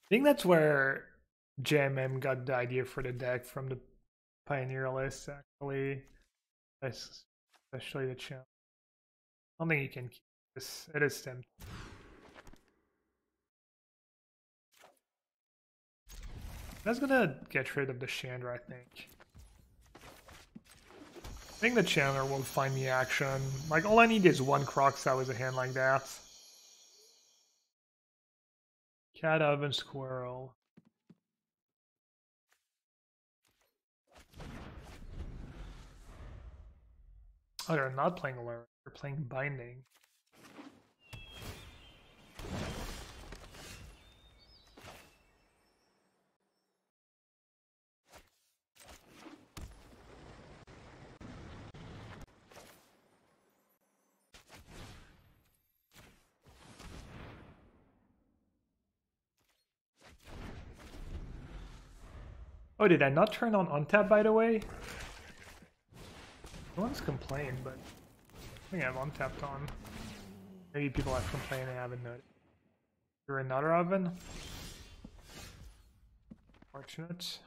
think that's where JMM got the idea for the deck from the Pioneer list, actually. Especially the channel. I don't think you can keep this. It is tempting. That's gonna get rid of the Chandra, I think. I think the Chandler will find me action. Like, all I need is one Crocs with a hand like that. Cat, oven, squirrel. Oh, they're not playing Alert. They're playing Binding. Oh, did I not turn on untap, by the way? No one's complained, but I think I have untapped on. Maybe people have complained and I haven't noticed. Is there another oven? Fortunate.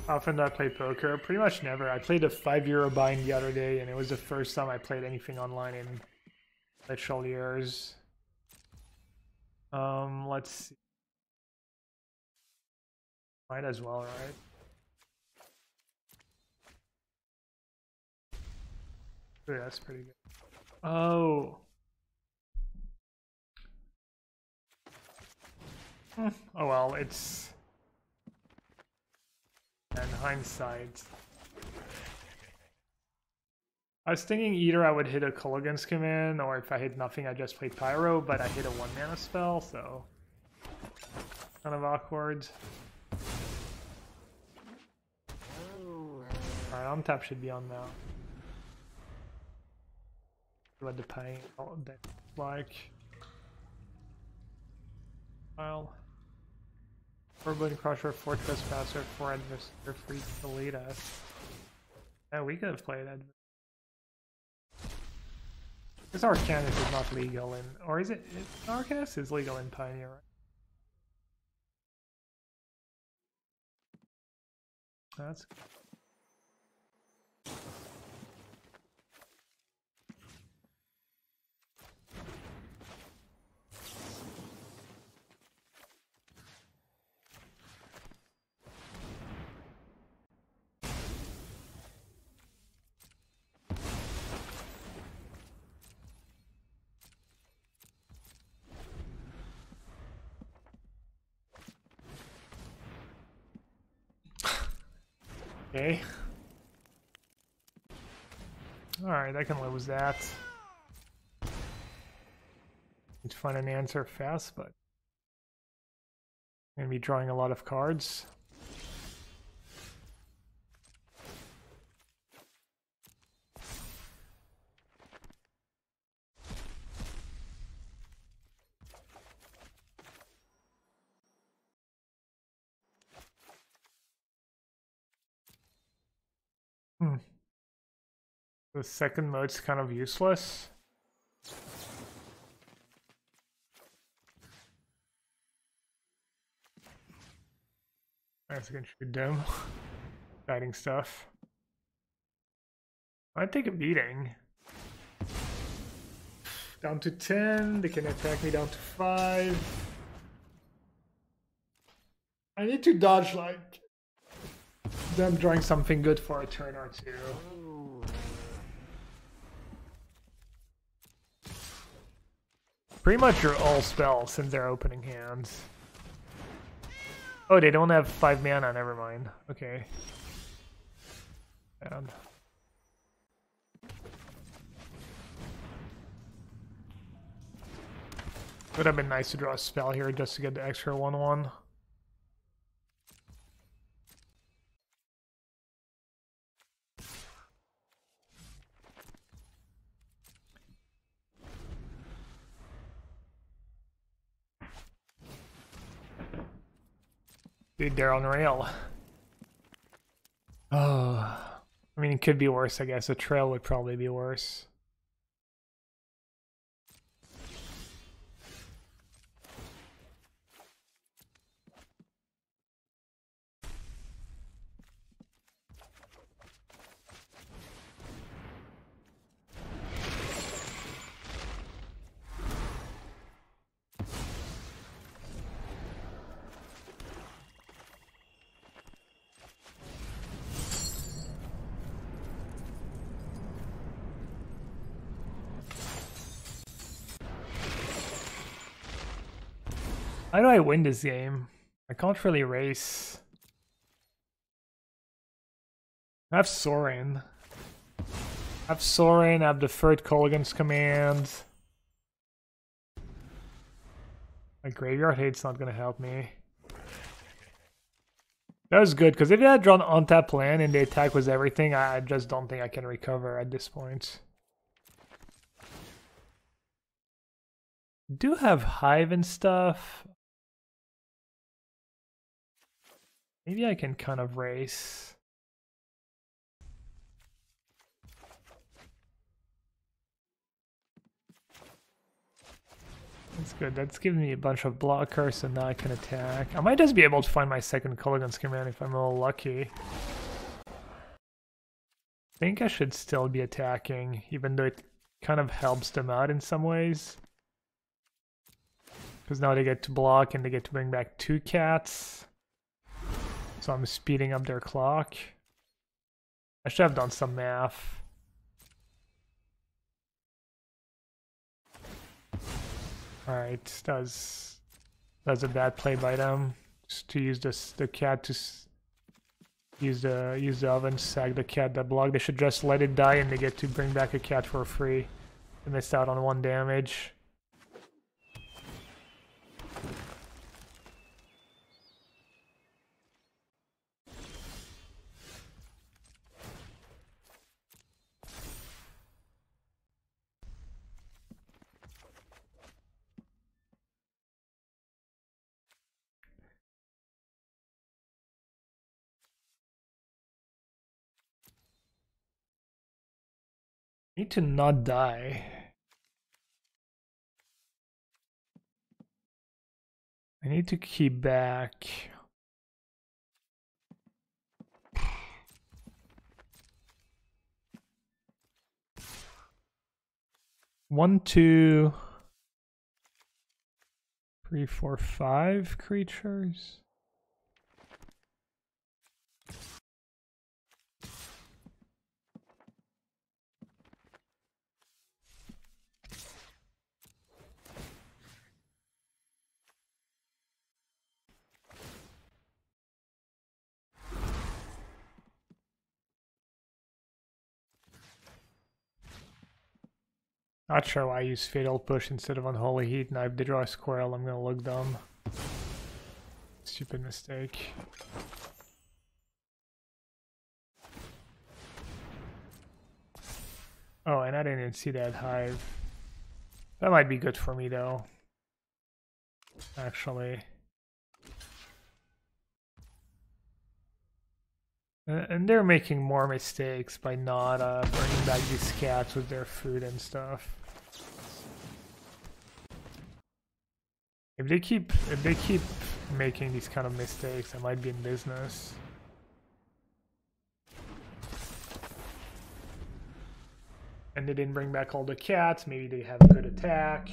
How often do I play poker? Pretty much never. I played a €5 bind the other day, and it was the first time I played anything online in literal years. Let's see. Might as well, right? Ooh, that's pretty good. Oh. Oh well, it's... in hindsight. I was thinking either I would hit a Culligan's Command, or if I hit nothing I just played Pyro, but I hit a 1-mana spell, so... kind of awkward. Alright, untap should be on now. What the pain deck like. Well, Urban Crusher, Fortress Master, 4 Adversary, free to lead us. Yeah, we could have played Adversary. This Arcanist is not legal in, or is it? Arcanist is legal in Pioneer, right? That's good. Okay. Alright, I can live with that. Need to find an answer fast, but I'm gonna be drawing a lot of cards. The second mode's kind of useless. I guess I can shoot them. Guiding stuff. I'd take a beating. Down to 10, they can attack me down to 5. I need to dodge like them drawing something good for a turn or two. Pretty much your all spells since they're opening hands. Oh, they don't have 5 mana, never mind. Okay. Bad. Would have been nice to draw a spell here just to get the extra 1/1. Dude, they're on rail. Oh, I mean, it could be worse, I guess. A trail would probably be worse. How do I win this game? I can't really race. I have Sorin. I have the third Colligan's command. My graveyard hate's not gonna help me. That was good, because if they had drawn untap land and the attack was everything, I just don't think I can recover at this point. Do have Hive and stuff. Maybe I can kind of race. That's good. That's giving me a bunch of blockers, and now I can attack. I might just be able to find my second Colligan's command if I'm a little lucky. I think I should still be attacking, even though it kind of helps them out in some ways. Because now they get to block and they get to bring back 2 cats. So I'm speeding up their clock. I should have done some math. Alright, that was a bad play by them. Just to use the cat to use the oven to sag the cat that blocked. They should just let it die and they get to bring back a cat for free. They missed out on 1 damage. Need to not die. I need to keep back. One, 2, 3, 4, 5 creatures. Not sure why I use Fatal Push instead of Unholy Heat, and if they draw a squirrel, I'm gonna look dumb. Stupid mistake. Oh, and I didn't even see that Hive. That might be good for me though. Actually. And they're making more mistakes by not bringing back these cats with their food and stuff. If they keep making these kind of mistakes, I might be in business. And they didn't bring back all the cats. Maybe they have a good attack.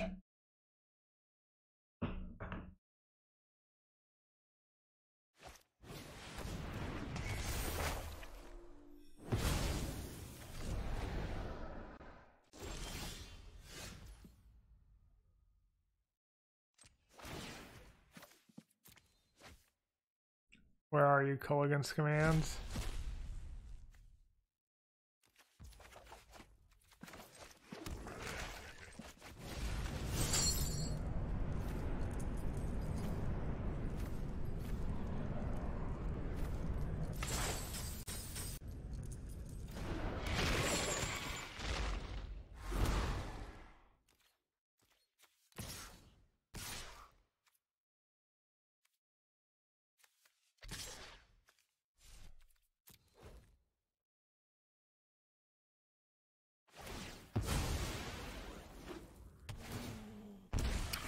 Where are you, Colligan's commands?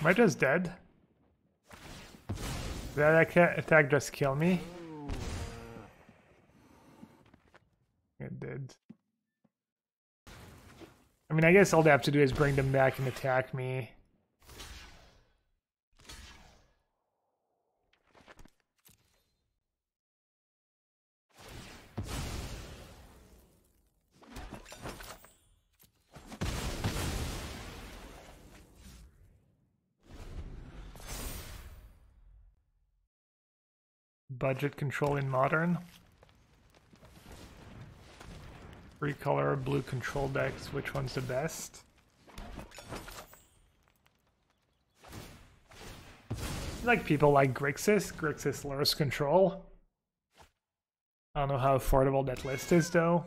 Am I just dead? Did that attack just kill me? It did. I mean, I guess all they have to do is bring them back and attack me. Budget control in Modern. 3-color blue control decks, which one's the best? Like people like Grixis. Grixis lowers control. I don't know how affordable that list is though.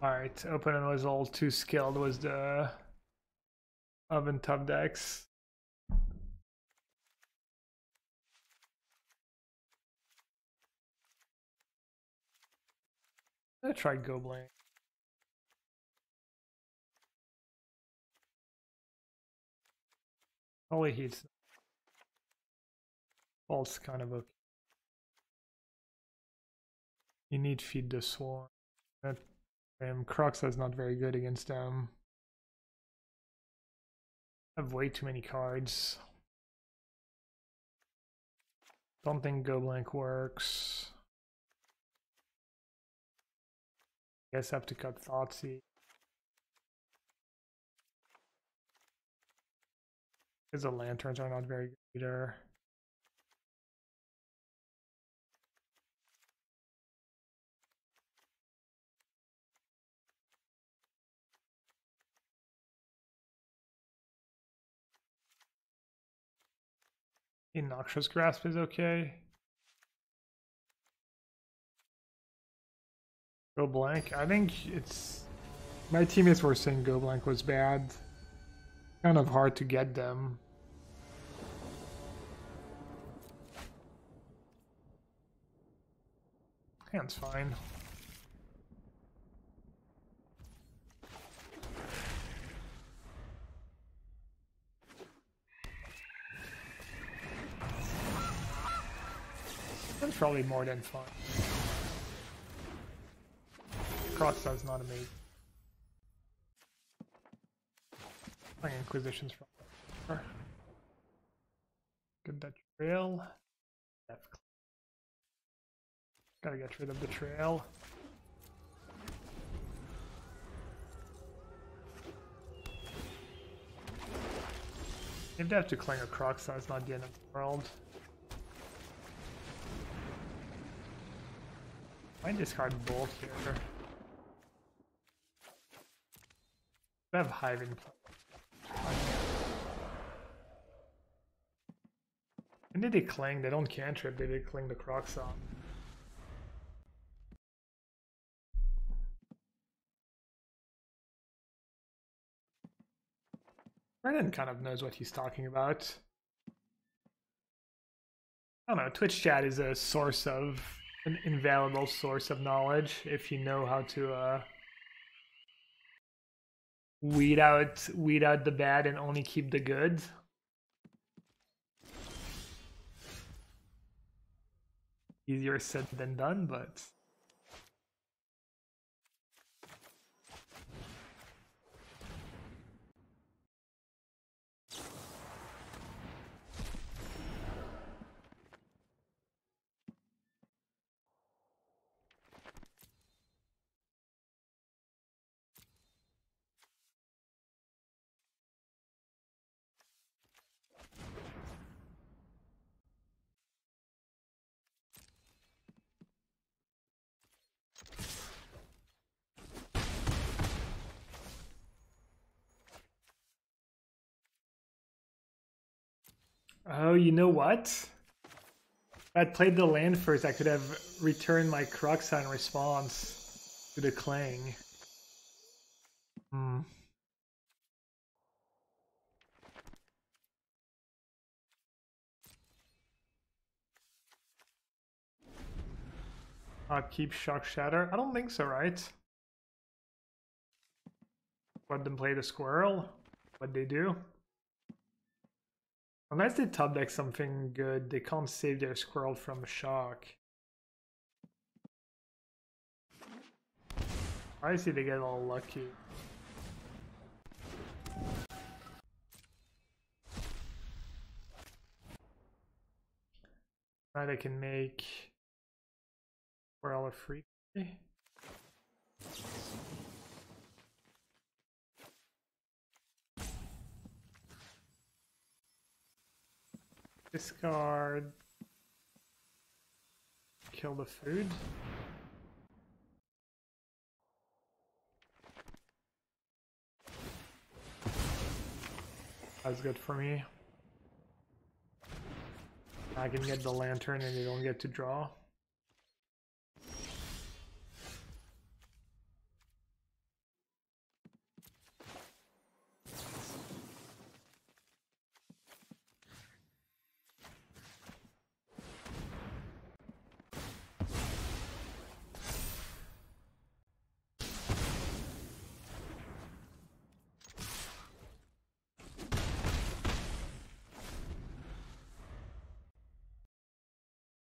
Alright, opponent was all too skilled, was the oven top decks. I'm gonna try Goblin. Holy heat's false kind of okay. You need feed the swarm. That Croxa is not very good against them. I have way too many cards. Don't think Goblin works. Guess I have to cut Thoughtseize. Because the lanterns are not very good either. Noxious Grasp is okay. Go blank. I think it's... My teammates were saying Go blank was bad. Kind of hard to get them. Hand's fine. That's probably more than fun. Crossdow's not amazing. Playing Inquisitions from Get that trail. Gotta get rid of the trail. If they have to cling a Croxa, it's not the end of the world. I discard both here. I have Hive in play. When did they cling? They don't cantrip, they did cling the Croxa. Brennan kind of knows what he's talking about. I don't know, Twitch chat is a source of, an invaluable source of knowledge if you know how to weed out the bad and only keep the good. Easier said than done, but oh, you know what? If I'd played the land first, I could have returned my Croxa in response to the clang. Keep Shock Shatter? I don't think so, right? Let them play the squirrel. What they do? Unless they top deck something good, they can't save their squirrel from shock. I see they get a little lucky. Now they can make squirrel a free. Discard. Kill the food. That's good for me. I can get the lantern and they don't get to draw.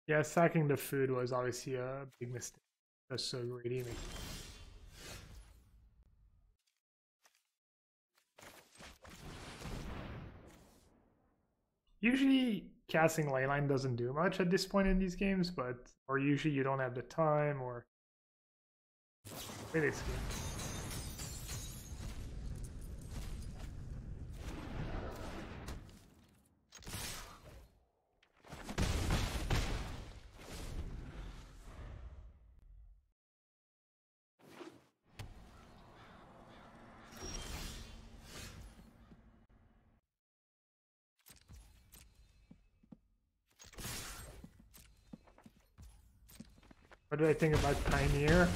Yeah, sacking the food was obviously a big mistake. That's so greedy. Usually casting Leyline doesn't do much at this point in these games, or usually you don't have the time or play this game. What do I think about Pioneer?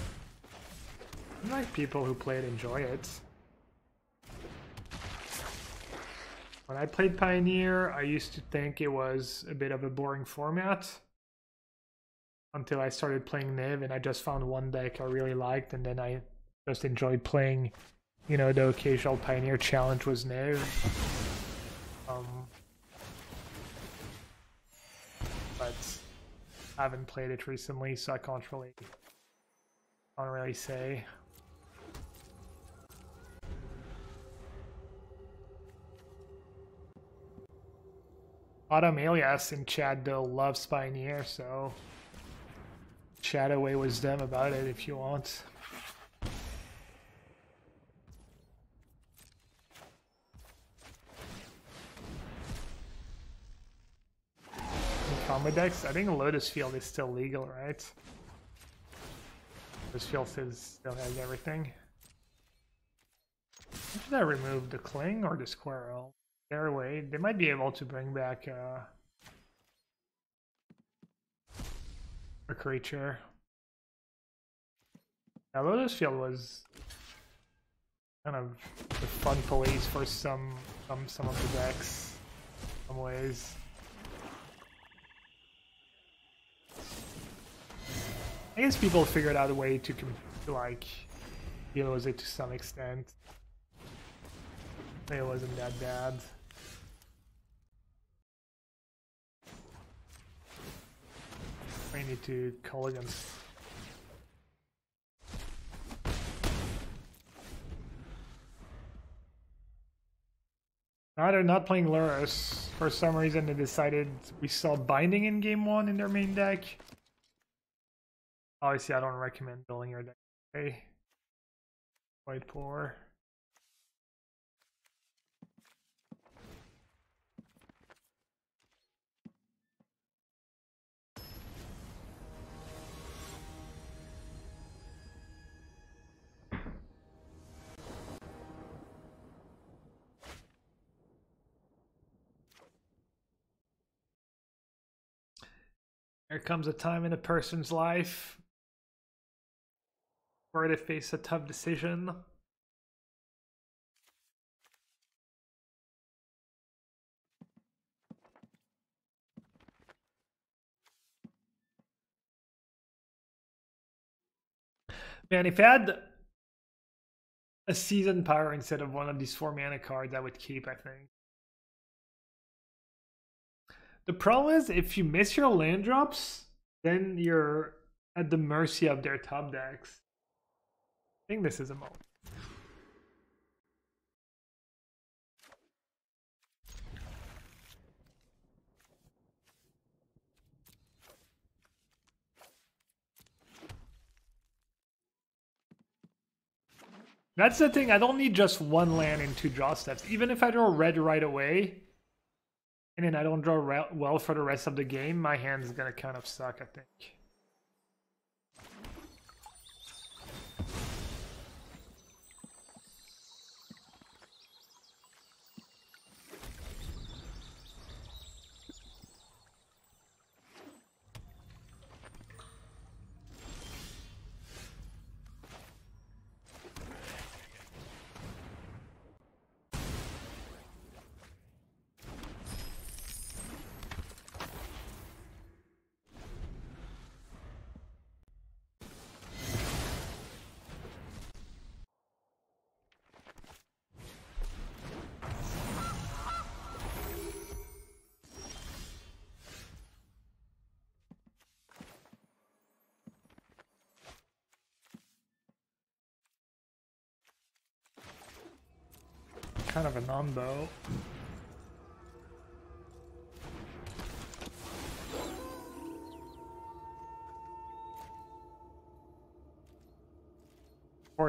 I like people who play it enjoy it. When I played Pioneer, I used to think it was a bit of a boring format until I started playing Niv, and I just found one deck I really liked, and then I just enjoyed playing, you know, the occasional Pioneer challenge was Niv. But I haven't played it recently, so I can't really say. Autumn Alias in chat though loves Pioneer, so chat away wisdom about it if you want. Combo decks? I think Lotus Field is still legal, right? Lotus Field still has everything. Should I remove the Cling or the Squirrel? Their way. They might be able to bring back a creature. Now, Lotus Field was kind of the fun police for some of the decks in some ways. I guess people figured out a way to like deal with it to some extent. It wasn't that bad. I need to call against. No, they're not playing Lurrus. For some reason they decided we saw Binding in game 1 in their main deck. Obviously I don't recommend building your deck. Okay. Quite poor. There comes a time in a person's life where they face a tough decision. Man, if I had a seasoned power instead of one of these 4 mana cards, I would keep, I think. The problem is, if you miss your land drops, then you're at the mercy of their top decks. I think this is a moment. That's the thing, I don't need just 1 land and 2 draw steps. Even if I draw red right away, and then I don't draw well for the rest of the game, my hand's gonna kind of suck, I think. Kind of a non-bow.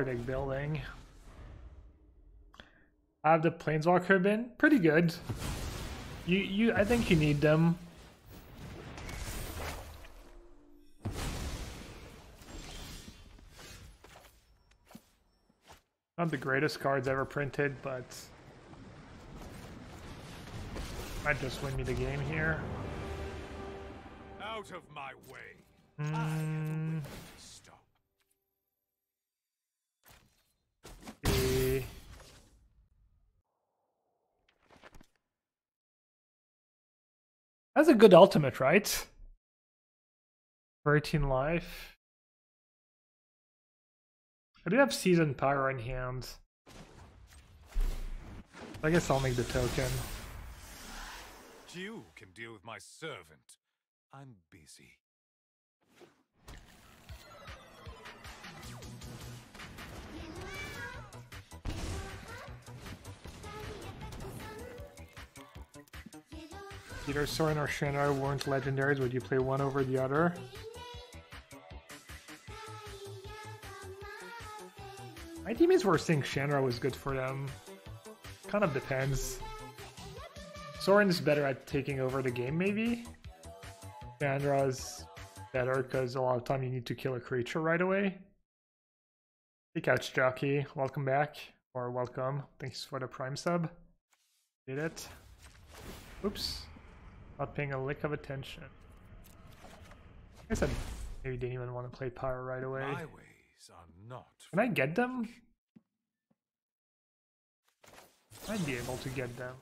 Big building. I have the Planeswalker bin. Pretty good. I think you need them. Not the greatest cards ever printed, but might just win me the game here. Out of my way. Stop. That's a good ultimate, right? 13 life. I do have seasoned power in hand. I guess I'll make the token. You can deal with my servant. I'm busy. Either Sorin or Chandra weren't legendaries. Would you play one over the other? My teammates were saying Chandra was good for them. Kind of depends. Sorin's better at taking over the game, maybe. Chandra's better because a lot of time you need to kill a creature right away. Hey Couch Jockey, welcome back. Or welcome. Thanks for the Prime sub. Did it. Oops. Not paying a lick of attention. I guess I maybe didn't even want to play power right away. My ways are not. Can I get them? I'd be able to get them.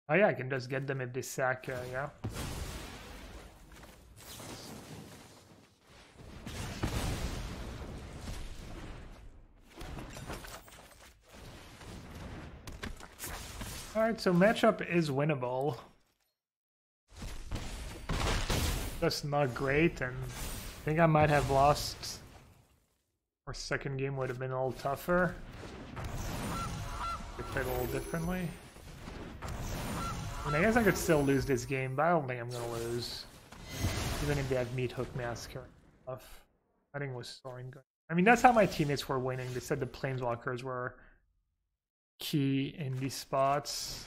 Oh yeah, I can just get them if they sack, yeah. Alright, so matchup is winnable. Just not great, and I think I might have lost. Our second game would have been a little tougher. They played a little differently. I mean, I guess I could still lose this game, but I don't think I'm gonna lose. Even if they have Meat Hook Massacre and stuff. I think it was Sorin good. I mean, that's how my teammates were winning. They said the Planeswalkers were key in these spots.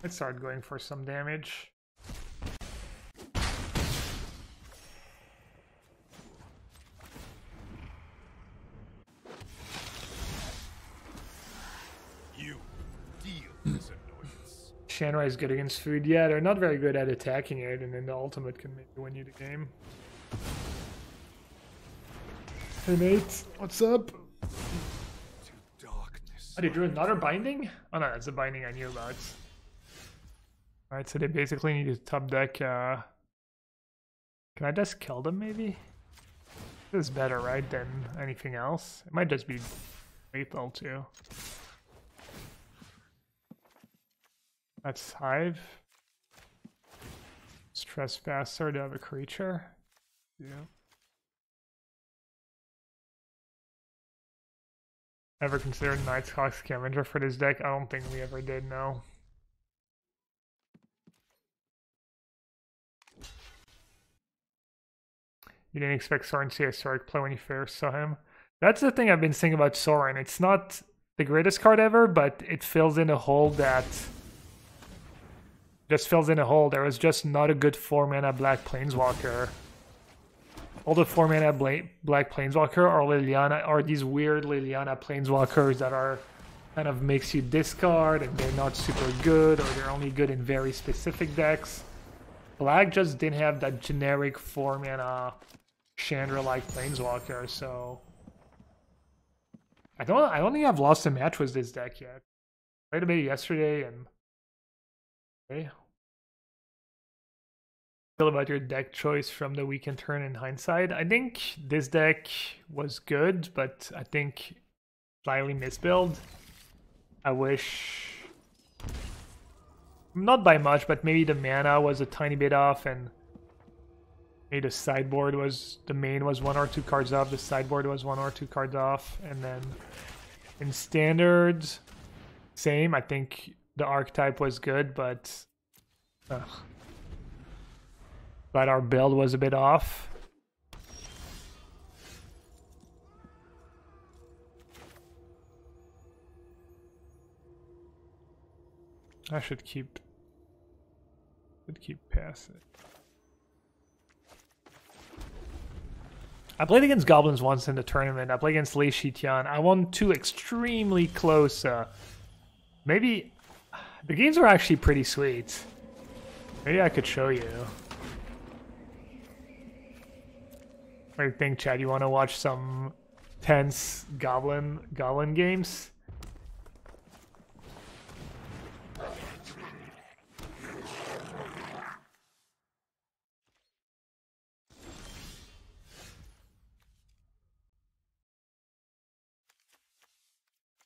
Let's start going for some damage. Shanghai is good against food. Yeah, they're not very good at attacking it, and then the ultimate can maybe win you the game. Hey mate, what's up? To darkness. Oh, they drew another binding? Oh no, that's a binding I knew about. Alright, so they basically need to top deck. Can I just kill them maybe? This is better, right, than anything else? It might just be lethal too. That's Hive. It's Trespasser to have a creature. Yeah. Ever considered Night's Hawk Scavenger for this deck? I don't think we ever did, no. You didn't expect Sorin to see a Historic play when you first saw him? That's the thing I've been saying about Sorin. It's not the greatest card ever, but it fills in a hole that... just fills in a hole. There was just not a good 4-mana Black Planeswalker. All the 4-mana Black Planeswalker are these weird Liliana Planeswalkers that are kind of makes you discard, and they're not super good, or they're only good in very specific decks. Black just didn't have that generic 4-mana Chandra-like Planeswalker, so I don't think I've lost a match with this deck yet. Played a bit yesterday, and okay. Feel about your deck choice from the weekend turn in hindsight? I think this deck was good, but I think slightly misbuild. I wish, not by much, but maybe the mana was a tiny bit off, and maybe the sideboard was, the main was 1 or 2 cards off, the sideboard was 1 or 2 cards off, and then in standards, same. I think the archetype was good, but our build was a bit off. I should keep past it. I played against Goblins once in the tournament. I played against Lei Shitian. I won 2 extremely close. Maybe the games were actually pretty sweet. Maybe I could show you. What do you think, Chad? You want to watch some tense Goblin games?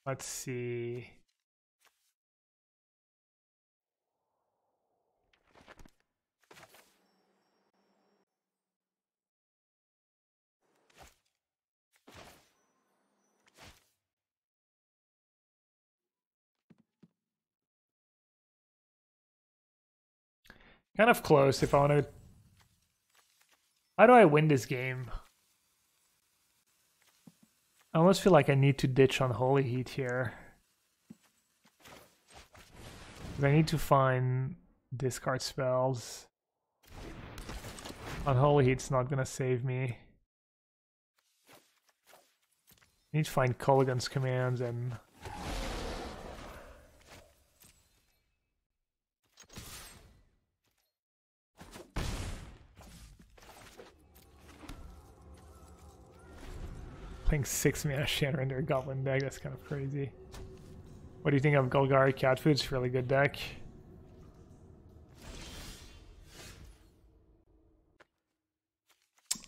Let's see. Kind of close if I want to... How do I win this game? I almost feel like I need to ditch Unholy Heat here. I need to find discard spells. Unholy Heat's not gonna save me. I need to find Kolaghan's commands and... playing 6-mana Shannon into a Goblin deck, that's kind of crazy. What do you think of Golgari Cat Food? It's a really good deck.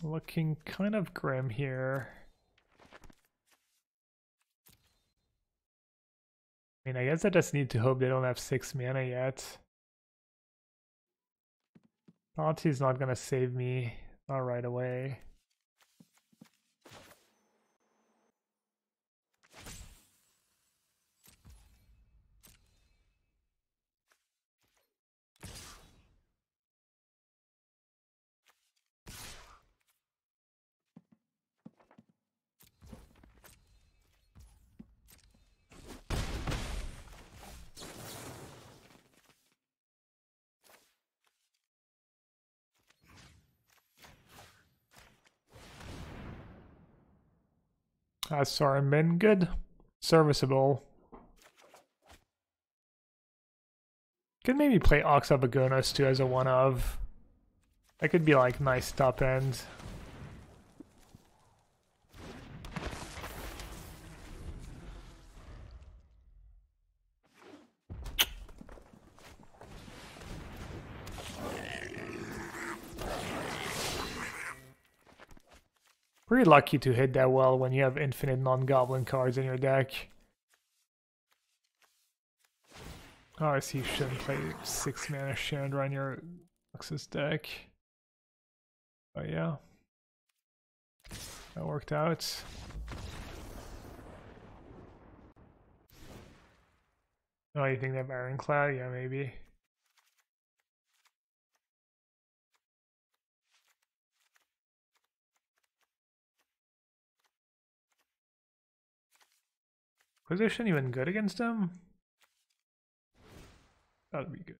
Looking kind of grim here. I mean, I guess I just need to hope they don't have 6 mana yet. Bounty's not gonna save me, not right away. Has Sorin been good? Serviceable. Could maybe play Oxabagonos too as a one of. That could be like nice top end. Pretty lucky to hit that well when you have infinite non-goblin cards in your deck. Oh, I see you shouldn't play 6 mana Chandra on your Luxus deck. But yeah. That worked out. Oh, you think they have Ironclad? Yeah, maybe. Position even good against them? That'd be good.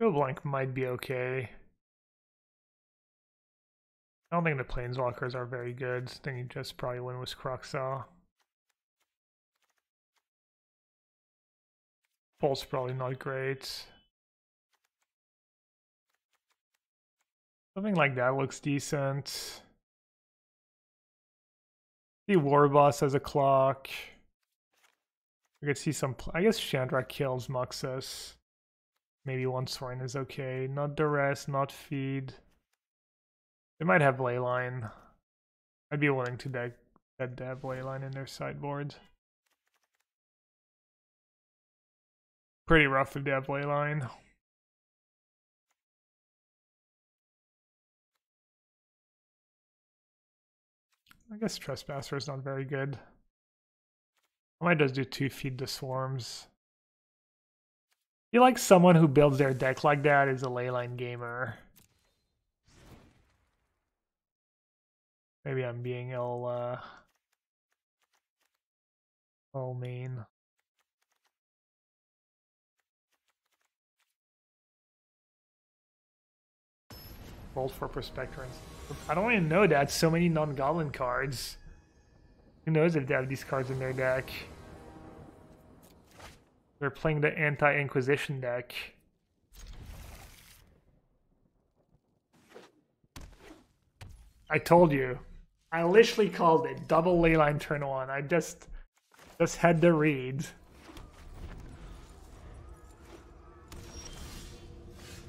Go blank might be okay. I don't think the Planeswalkers are very good. I think you just probably win with Croxaw. Pulse probably not great. Something like that looks decent. See Warboss as a clock. I could see some. I guess Chandra kills Muxus. Maybe one Sorin is okay. Not Duress, not Feed. They might have Leyline. I'd be willing to bet they have Leyline in their sideboard. Pretty rough if they have Leyline. I guess Trespasser is not very good. I might just do 2 Feed the Swarms. I feel like someone who builds their deck like that is a Leyline gamer. Maybe I'm being all mean. Bolt for Prospector. I don't even know that. So many non-goblin cards. Who knows if they have these cards in their deck? They're playing the anti-Inquisition deck. I told you. I literally called it. Double Leyline turn 1. I just had to read.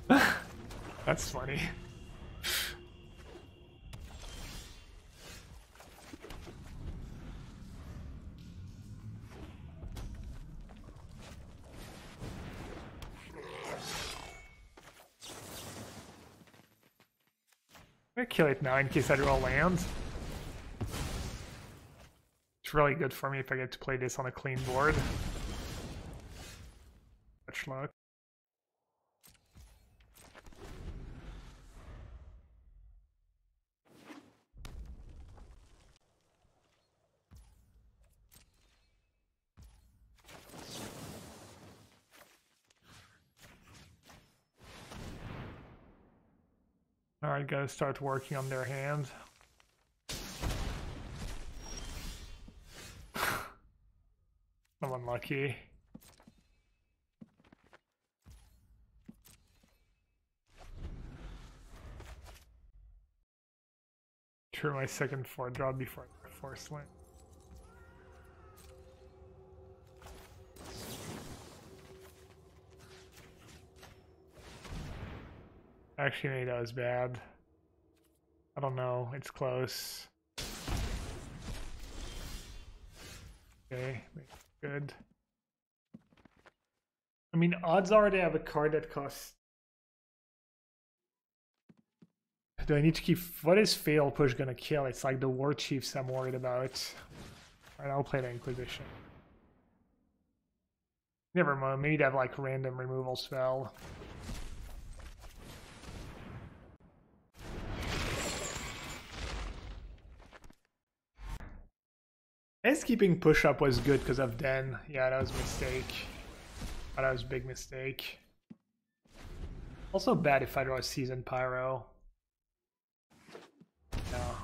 That's funny. I'm gonna kill it now in case I draw land. It's really good for me if I get to play this on a clean board. Much luck. Alright, gotta start working on their hand. I'm unlucky. True, my second 4 draw before I force link. Actually, maybe that was bad. I don't know. It's close. Okay, good. I mean, odds are they have a card that costs. Do I need to keep? What is Fatal Push gonna kill? It's like the War Chiefs I'm worried about. Alright, I'll play the Inquisition. Never mind. Maybe they have like random removal spell. I guess keeping push up was good because of Den. Yeah, that was a mistake. Oh, that was a big mistake. Also bad if I draw a Seasoned Pyro. No.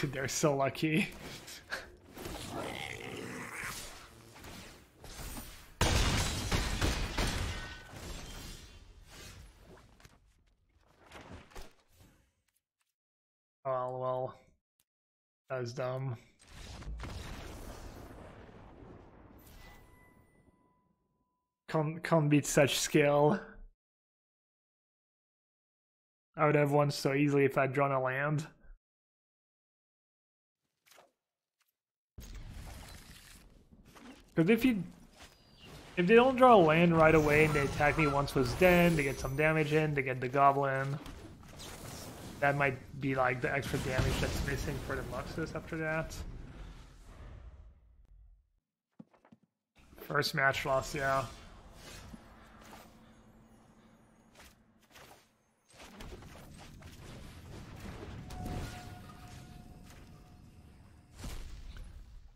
Dude, they're so lucky. Oh, well, that was dumb. Can't beat such skill. I would have won so easily if I'd drawn a land. Because if they don't draw a land right away and they attack me once was dead, they get some damage in, they get the goblin. That might be like the extra damage that's missing for the Muxus after that. First match loss, yeah.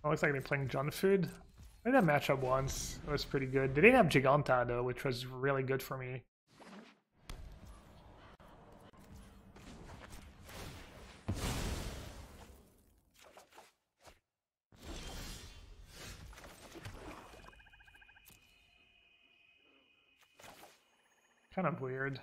Oh, looks like they're playing junk food. I did that matchup once. It was pretty good. They didn't have Giganta though, which was really good for me. Kind of weird.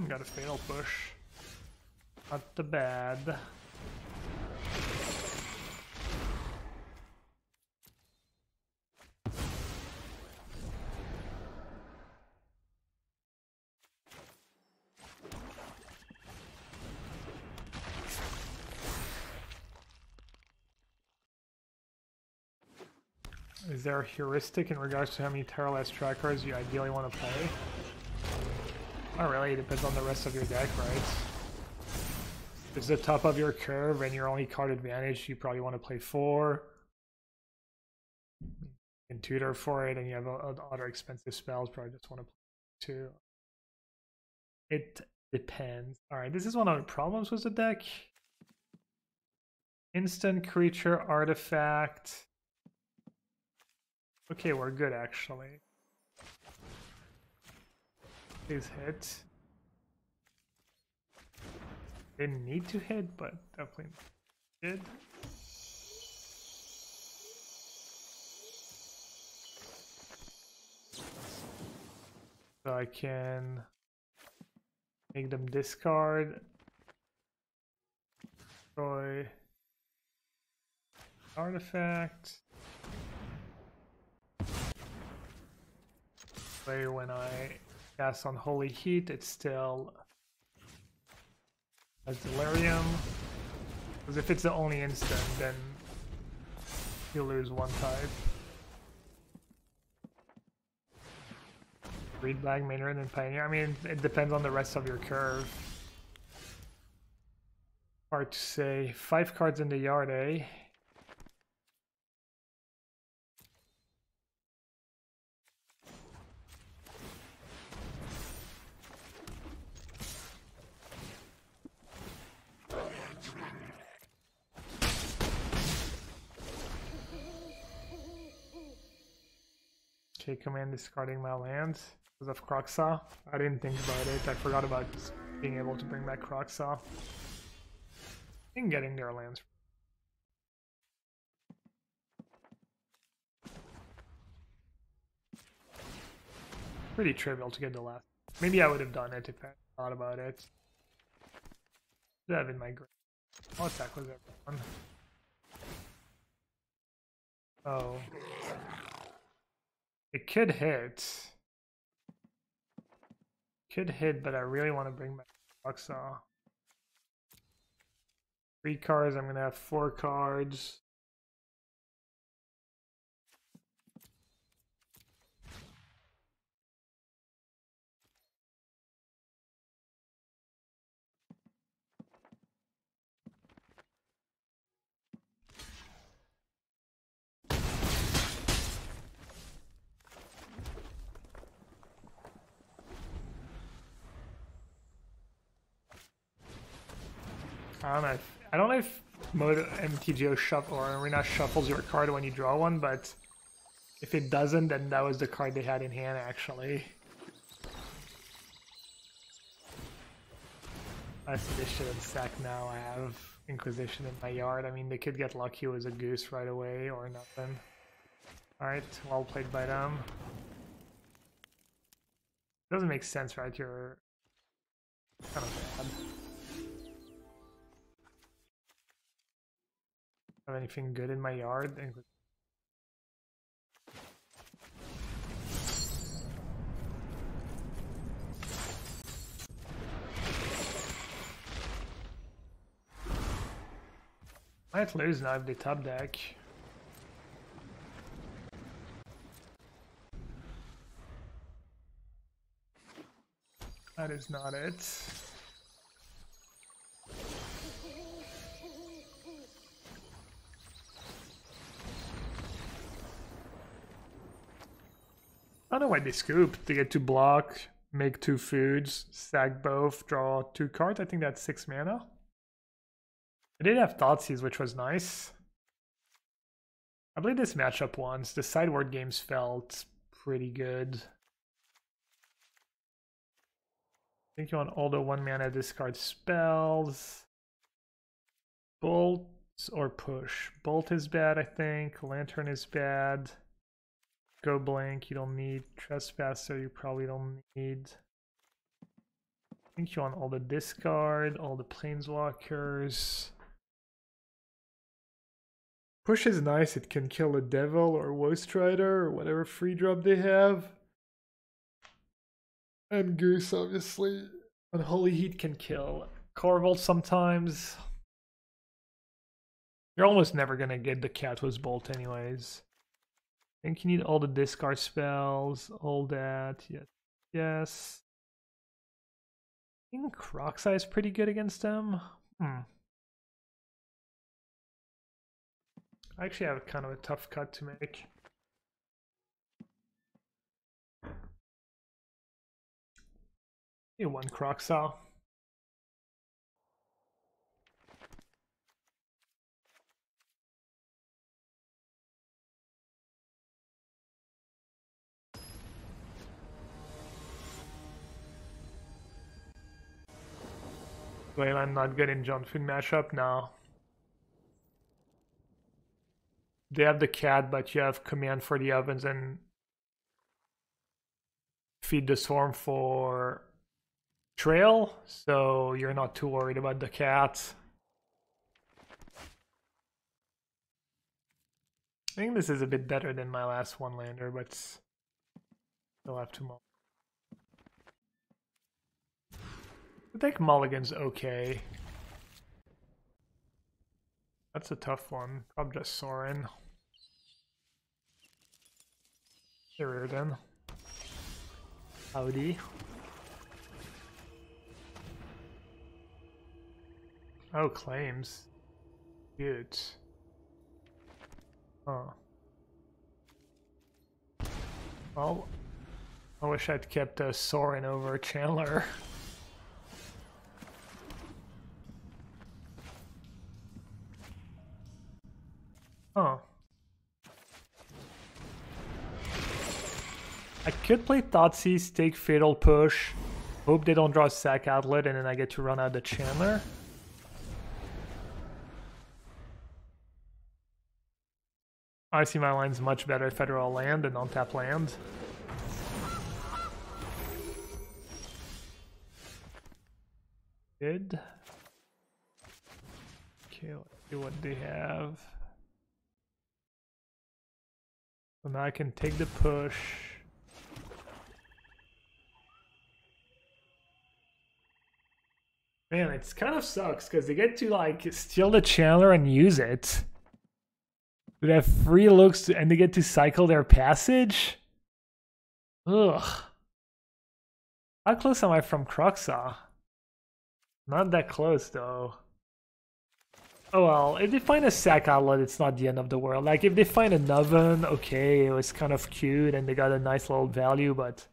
Got a fatal push. Not the bad. Is there a heuristic in regards to how many Terrorless trackers you ideally want to play? Not really, it depends on the rest of your deck, right? If it's the top of your curve and your only card advantage, you probably want to play 4. You can tutor for it, and you have other expensive spells, probably just want to play 2. It depends. Alright, this is one of the problems with the deck. Instant creature, artifact. Okay, we're good actually. Please hit. Didn't need to hit, but definitely did. So I can make them discard. Destroy artifact. Play when I cast on Holy Heat, it's still has Delirium. Because if it's the only instant, then you lose 1 type. Read Black, Maynard, and Pioneer. I mean, it depends on the rest of your curve. Hard to say. 5 cards in the yard, eh? Okay, command discarding my lands because of Croxa. I didn't think about it. I forgot about being able to bring back Croxa. And getting their lands. Pretty trivial to get the last. Maybe I would have done it if I thought about it. Should have in my grave. I'll attack with everyone. Oh. It could hit. Could hit, but I really want to bring back Croxa. 3 cards, I'm gonna have 4 cards. I don't know if MTGO shuffle or Arena shuffles your card when you draw one, but if it doesn't, then that was the card they had in hand actually. I see this shit in sack now. I have Inquisition in my yard. I mean, they could get lucky with a goose right away or nothing. Alright, well played by them. Doesn't make sense, right? You're kind of bad. Have anything good in my yard? Might lose now if they top deck. That is not it. I don't know why they scooped. They get to block, make 2 foods, sack both, draw 2 cards. I think that's 6 mana. I did have Thoughtseize, which was nice. I played this matchup once. The sideboard games felt pretty good. I think you want all the 1 mana discard spells. Bolt or push. Bolt is bad, I think. Lantern is bad. Go blank, you don't need. Trespasser, you probably don't need. I think you want all the discard, all the planeswalkers. Push is nice, it can kill a devil or Woe Strider or whatever free drop they have. And Goose, obviously. Unholy Heat can kill Corvolt sometimes. You're almost never gonna get the Catwas Bolt anyways. I think you need all the discard spells, all that. Yes. Yes. I think Crocsai is pretty good against them. I actually have kind of a tough cut to make. One Crocsai. Well, I'm not good in John Food matchup now. They have the cat, but you have command for the ovens and feed the swarm for trail, so you're not too worried about the cat. I think this is a bit better than my last one lander, but still have to. I think Mulligan's okay. That's a tough one. Probably just Sorin. Here then. Howdy. Oh, claims. Good. Oh. Well, I wish I'd kept Sorin over Chandler. Oh. I could play Thoughtseize, take Fatal Push, hope they don't draw a Sack Outlet, and then I get to run out the Chandler. I see my line's much better if I draw land and untap land. Good. Okay, let's see what they have. So now I can take the push. Man, it's kind of sucks because they get to like steal the Chandler and use it. They have free looks and they get to cycle their passage. Ugh. How close am I from Crocsai? Not that close though. Oh well, if they find a Sack Outlet, it's not the end of the world. Like if they find an oven, okay, it was kind of cute and they got a nice little value, but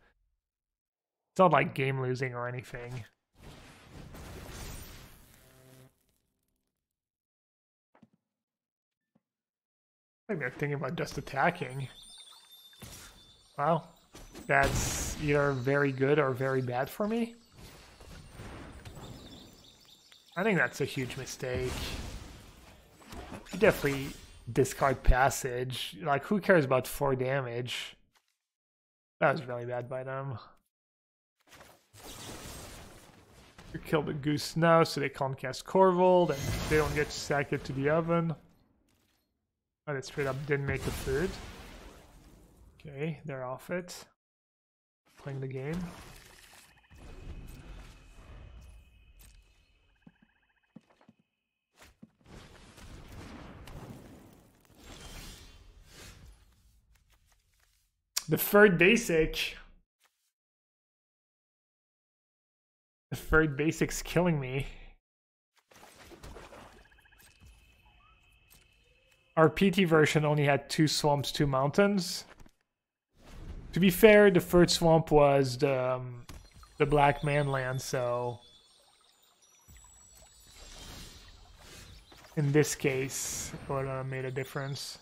it's not like game losing or anything. think they're thinking about just attacking. Wow. That's either very good or very bad for me. I think that's a huge mistake. You definitely discard passage. Like, who cares about 4 damage? That was really bad by them. You kill the goose now so they can't cast Corvold and they don't get to sack it to the oven. Oh, they straight up didn't make the food. Okay, they're off it. Playing the game. The third basic. The third basic's killing me. Our PT version only had 2 swamps, 2 mountains. To be fair, the third swamp was the Black Man land, so in this case, it would have made a difference.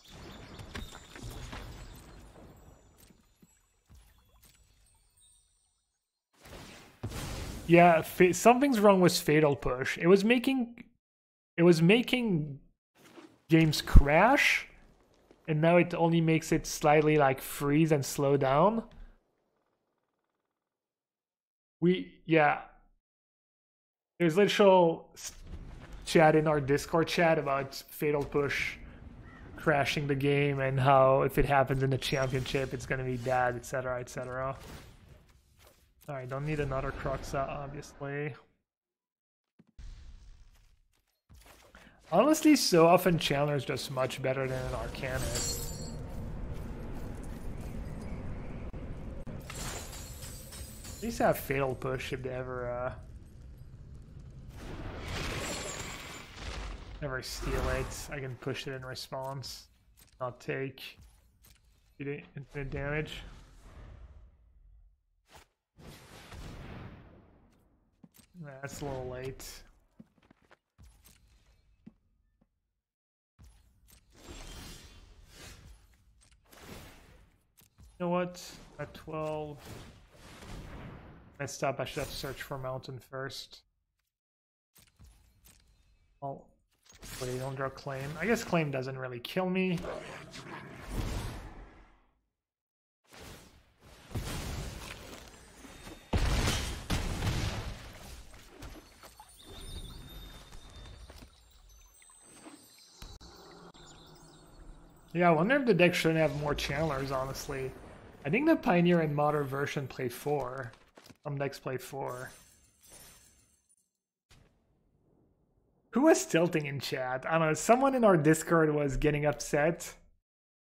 Yeah, something's wrong with Fatal Push. It was making games crash, and now it only makes it slightly like freeze and slow down. Yeah. There's literal chat in our Discord chat about Fatal Push crashing the game and how if it happens in the championship, it's gonna be bad, etc., etc. Alright, don't need another Cruxa, obviously. Honestly, so often Chandler is just much better than an Arcanist. At least have Fatal Push if they ever steal it. I can push it in response, not take infinite damage. That's a little late. You know what? At 12. Messed up. I should have searched for mountain first. Well, they don't draw claim. I guess claim doesn't really kill me. Yeah, I wonder if the deck shouldn't have more channelers, honestly. I think the Pioneer and Modern version play 4. Some decks play 4. Who was tilting in chat? I don't know, someone in our Discord was getting upset.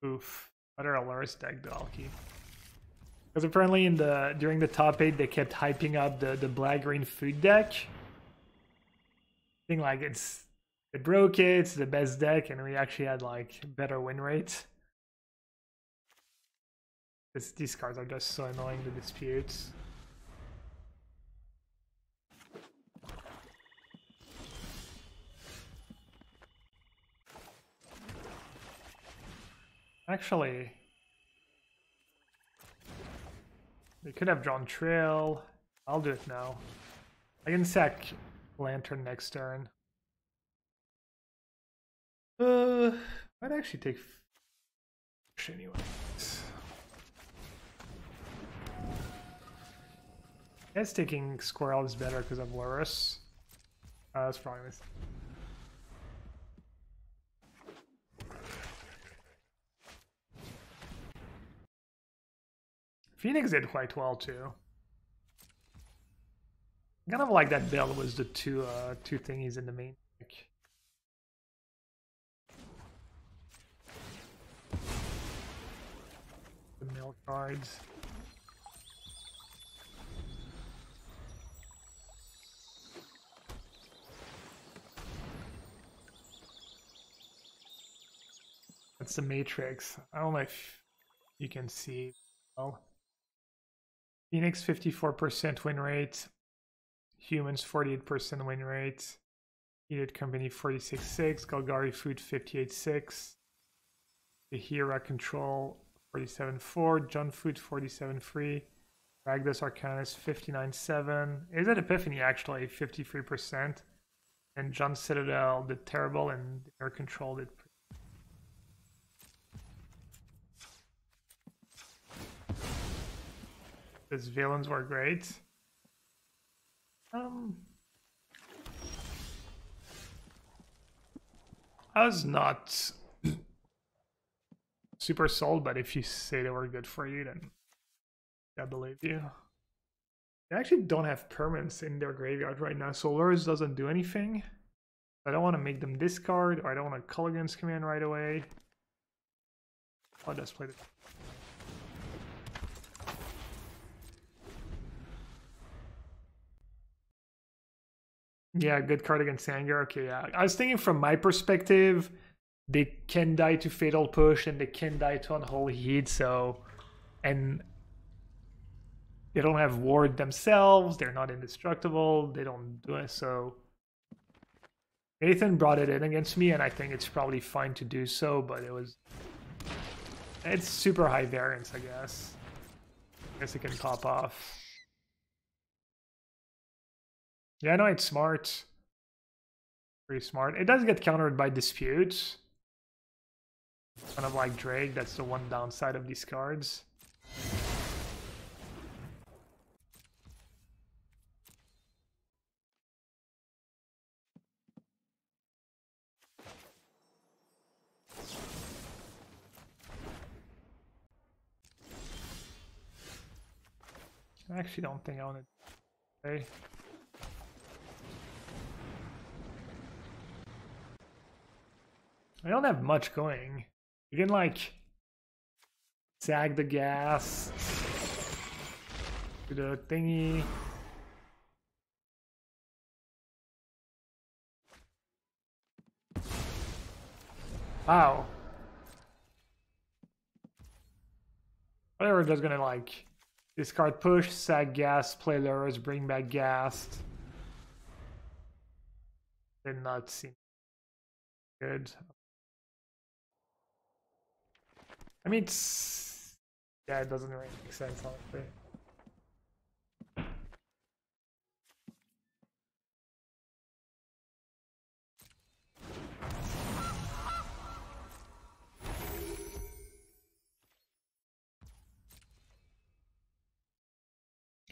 Oof. Better Alerus deck though, I'll keep. Because apparently during the top 8 they kept hyping up the black-green food deck. I think like it broke it, it's the best deck, and we actually had like better win rate. These cards are just so annoying to dispute. Actually, they could have drawn Trail. I'll do it now. I can sack Lantern next turn. I'd actually take Fish anyway. I guess taking Squirrel is better because of Lurrus. That's probably this. Phoenix did quite well too. Kind of like that build was the two thingies in the main deck. The mill cards. That's the Matrix. I don't know if you can see. Well, Phoenix 54% win rate. Humans 48% win rate. Heated Company 46.6. Golgari Food 58.6. The Hera control 47.4, John Foot 47.3, Rakdos Arcanist 59.7. Is it Epiphany actually 53%? And John Citadel did terrible and Air Control did. His villains were great. I was not super sold, but if you say they were good for you, then I believe you. They actually don't have permanents in their graveyard right now, so Lures doesn't do anything. I don't want to make them discard, or I don't want to color against command right away. I'll just play it. Yeah, good card against anger. Okay, yeah. I was thinking from my perspective, they can die to Fatal Push and they can die to Unholy Heat, so... And they don't have ward themselves, they're not indestructible, they don't do it, so... Nathan brought it in against me, and I think it's probably fine to do so, but it was... It's super high variance, I guess. I guess it can pop off. Yeah, no, it's smart. Pretty smart. It does get countered by Dispute. Kind of like Drake, that's the one downside of these cards. I actually don't think I want to play. I don't have much going. You can like sag the gas, do the thingy. Wow. Whatever, just gonna like discard push, sag gas, play lures, bring back gas. Did not seem good. I mean, it's... yeah, it doesn't really make sense, honestly.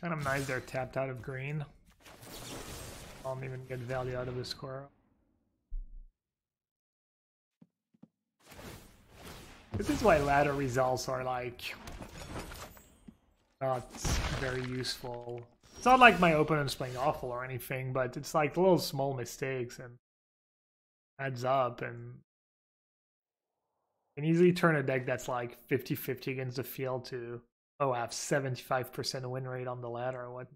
Kind of nice they're tapped out of green. I don't even get value out of the squirrel. This is why ladder results are like not very useful. It's not like my opponent's playing awful or anything, but it's like little small mistakes and adds up, and can easily turn a deck that's like 50-50 against the field to, oh, I have 75% win rate on the ladder or what.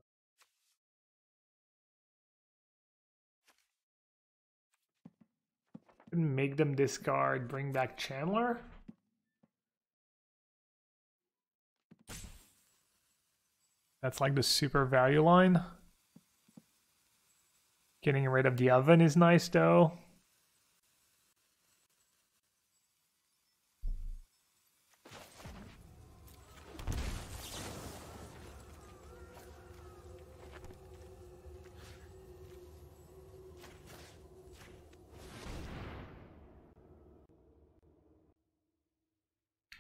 Make them discard, bring back Chandler. That's like the super value line. Getting rid of the oven is nice though.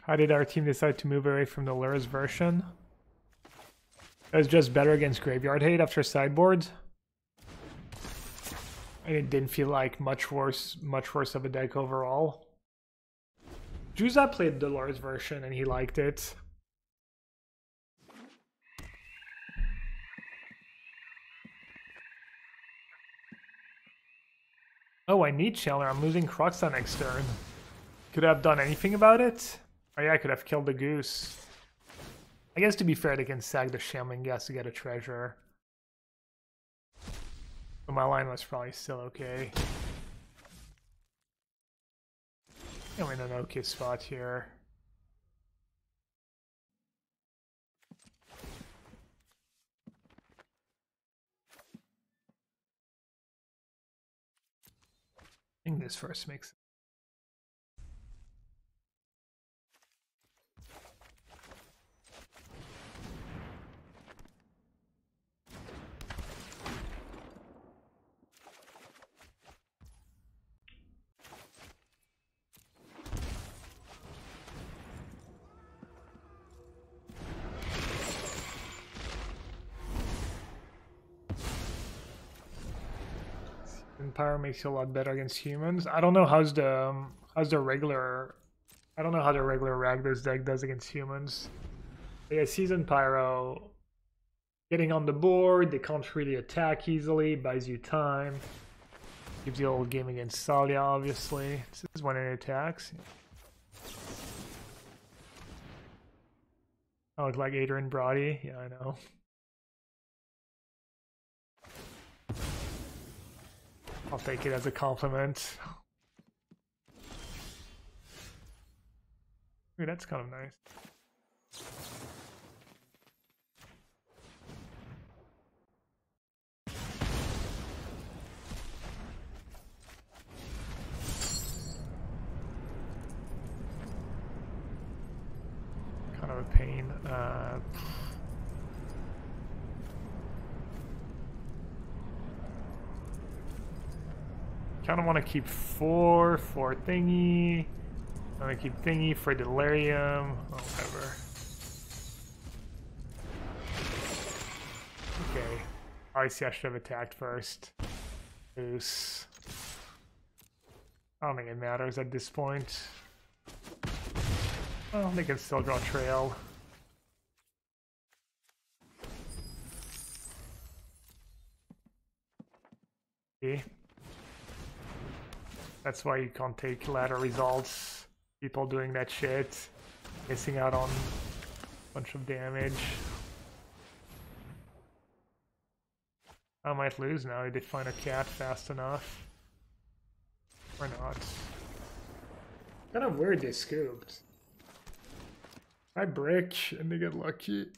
How did our team decide to move away from the Lures version? It was just better against Graveyard Hate after sideboards. And it didn't feel like much worse of a deck overall. Juza played the Lures version and he liked it. Oh, I need Chandler. I'm losing Croxa next turn. Could I have done anything about it? Oh yeah, I could have killed the goose. I guess to be fair, they can sag the Shaman Gas to get a treasure. But my line was probably still okay. I'm in an okay spot here. I think this first makes sense. And Pyro makes you a lot better against humans. I don't know how's the regular. I don't know how the regular Rakdos deck does against humans. But yeah, Season Pyro, getting on the board, they can't really attack easily, buys you time. Gives you a little game against Salia, obviously. This is when it attacks. I look like Adrian Brody. Yeah, I know. I'll take it as a compliment. Ooh, that's kind of nice. Kind of a pain. Kind of want to keep four thingy. I'm gonna keep thingy for delirium. Oh, whatever. Okay. Obviously, I should have attacked first. Loose. I don't think it matters at this point. Well, they can still draw trail. Okay. That's why you can't take ladder results. People doing that shit. Missing out on a bunch of damage. I might lose now if they find a cat fast enough. Or not. Kind of weird they scooped. I brick and they get lucky.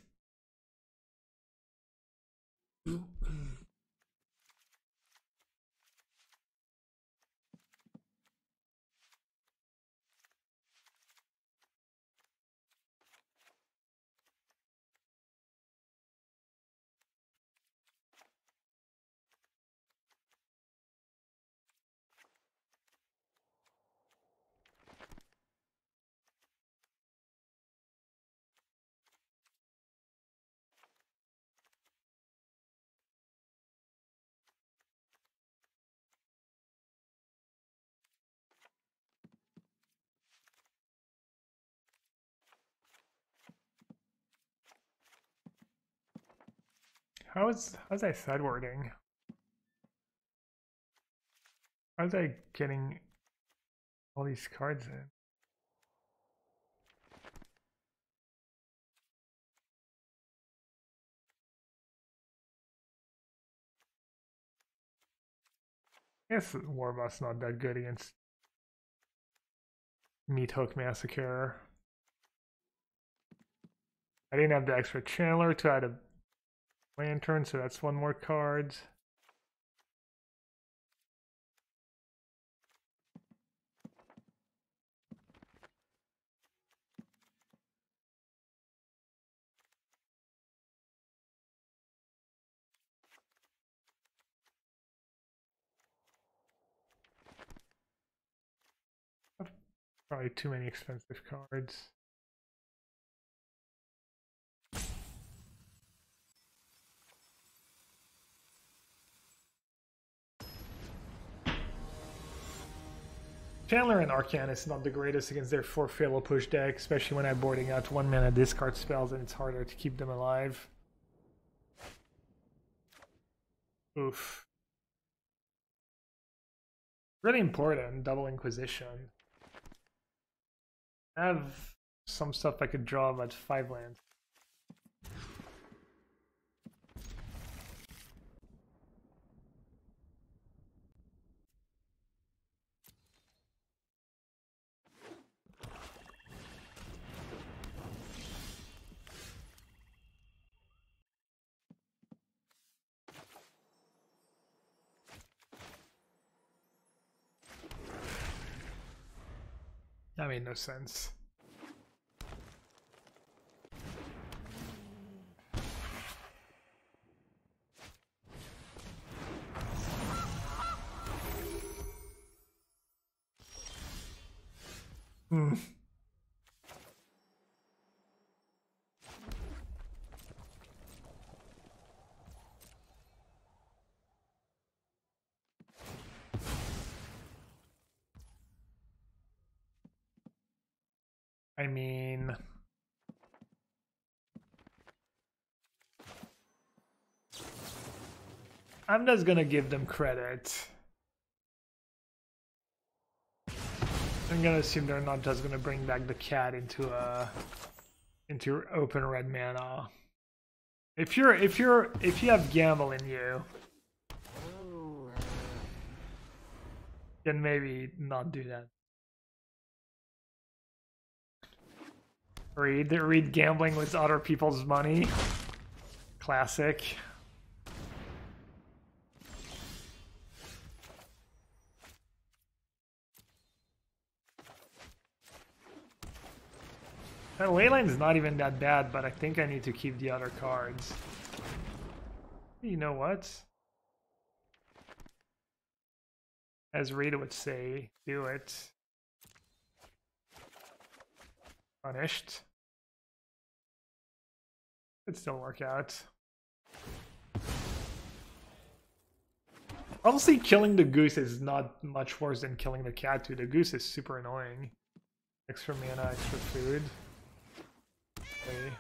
How's that sidewarding? How's I getting all these cards in? I guess Warbot's not that good against Meat Hook Massacre. I didn't have the extra Chandler to add a Lantern, so that's one more card. Probably too many expensive cards. Chandler and Arcanist not the greatest against their 4 Fatal Push deck, especially when I'm boarding out 1 mana discard spells and it's harder to keep them alive. Oof. Really important, Double Inquisition. I have some stuff I could draw about 5 lands. That made no sense. Hmm. I mean, I'm just gonna give them credit. I'm gonna assume they're not just gonna bring back the cat into open red mana. If you have gamble in you, then maybe not do that. Read gambling with other people's money. Classic. That Leyline's not even that bad, but I think I need to keep the other cards. You know what? As Rita would say, do it. Punished. Could still work out. Honestly, killing the goose is not much worse than killing the cat too. The goose is super annoying. Extra mana, extra food. Okay.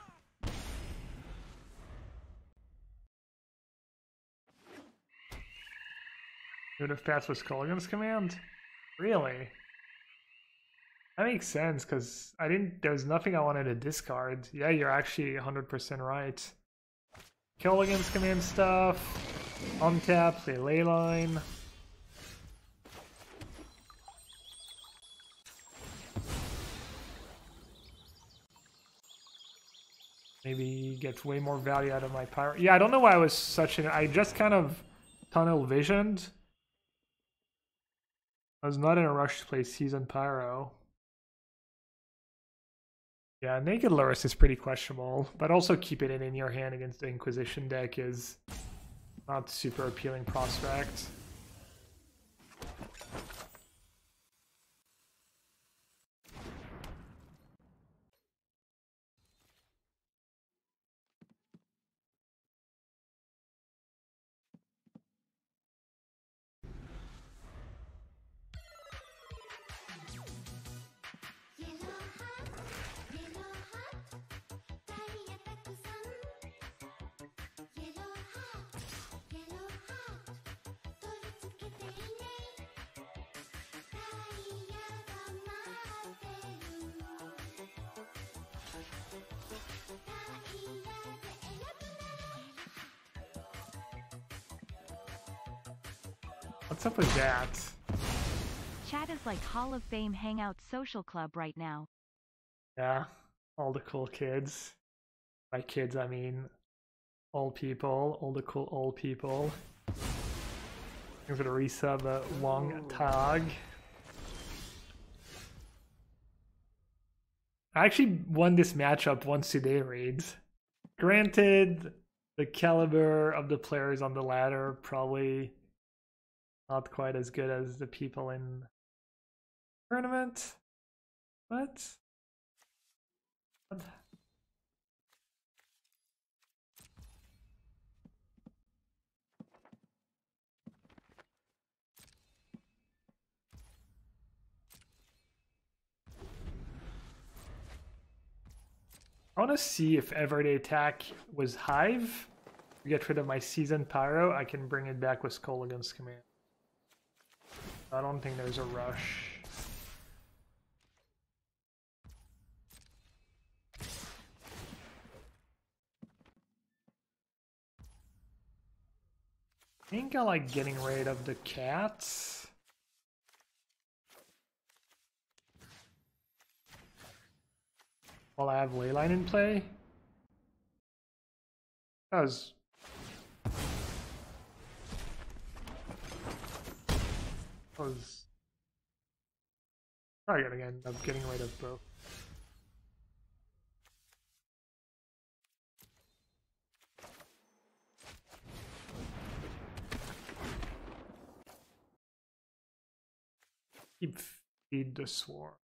Would have passed with Kolaghan's command? Really? That makes sense, because there was nothing I wanted to discard. Yeah, you're actually 100% right. Kolaghan's command stuff. Untap, play Leyline. Maybe get way more value out of my pyro. Yeah, I don't know why I was such an... I just kind of tunnel visioned. I was not in a rush to play Season Pyro. Yeah, Naked Lurrus is pretty questionable, but also keep it in your hand against the Inquisition deck is not super appealing prospect. What's up with that? Chat is like Hall of Fame Hangout Social Club right now. Yeah, all the cool kids. By kids, I mean old people, all the cool old people. I'm gonna resub Wong Tag. I actually won this matchup once today, raids. Granted, the caliber of the players on the ladder probably not quite as good as the people in the tournament, but I want to see if ever the attack was Hive. To get rid of my Season Pyro, I can bring it back with Kolaghan's command. I don't think there's a rush. I think I like getting rid of the cats. While I have Leyline in play. That was... probably gonna end up getting rid of both. Feed the Swarm.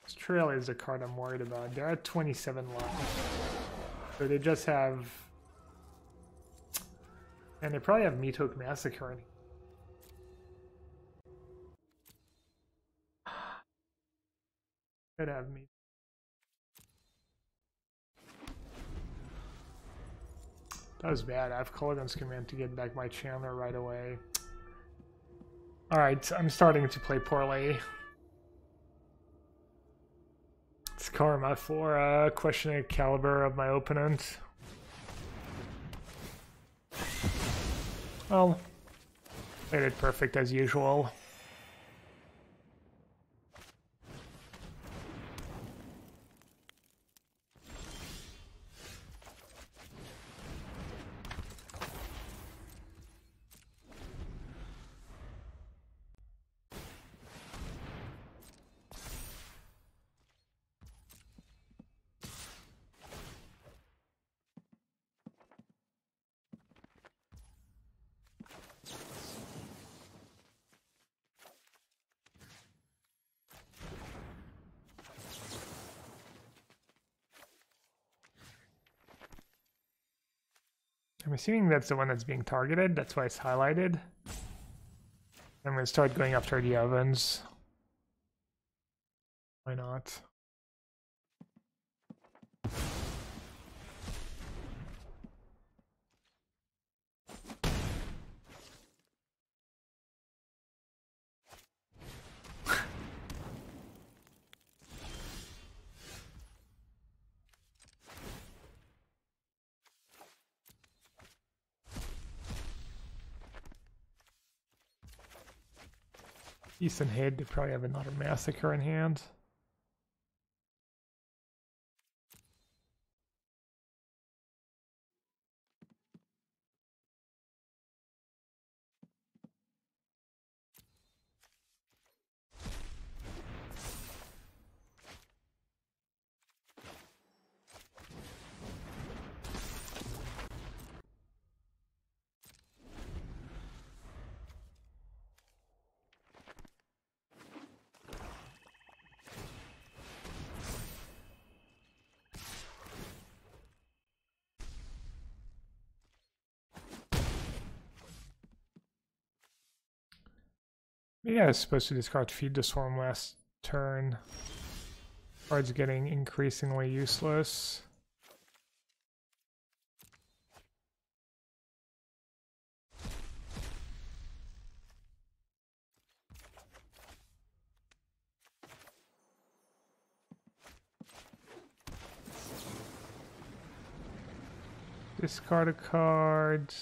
This trail is the card I'm worried about. They're at 27 lives. So they just have... And they probably have Meat Hook Massacre in here. Could have me. That was bad. I have Culligan's command to get back my Chandler right away. Alright, I'm starting to play poorly. It's karma for questioning the caliber of my opponent. Well, played it perfect as usual. I'm assuming that's the one that's being targeted, that's why it's highlighted. I'm going to start going after the ovens. Why not? Decent hit, they probably have another massacre in hand. Maybe I was supposed to discard Feed the Swarm last turn. Card's getting increasingly useless. Discard a card.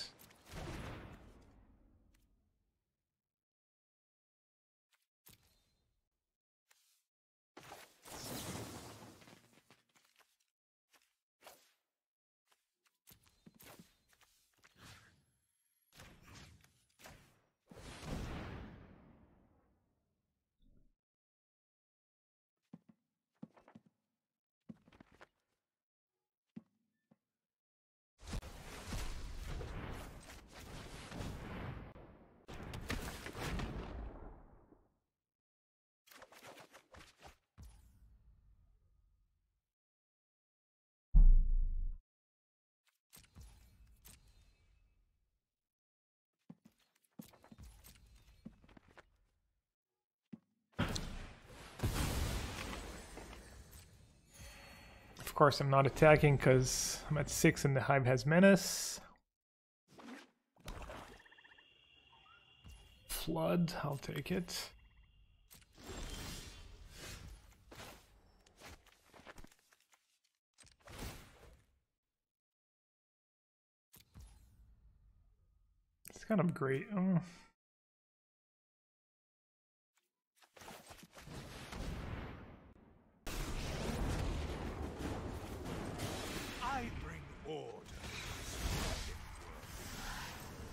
Of course, I'm not attacking because I'm at 6 and the Hive has Menace. Flood, I'll take it. It's kind of great.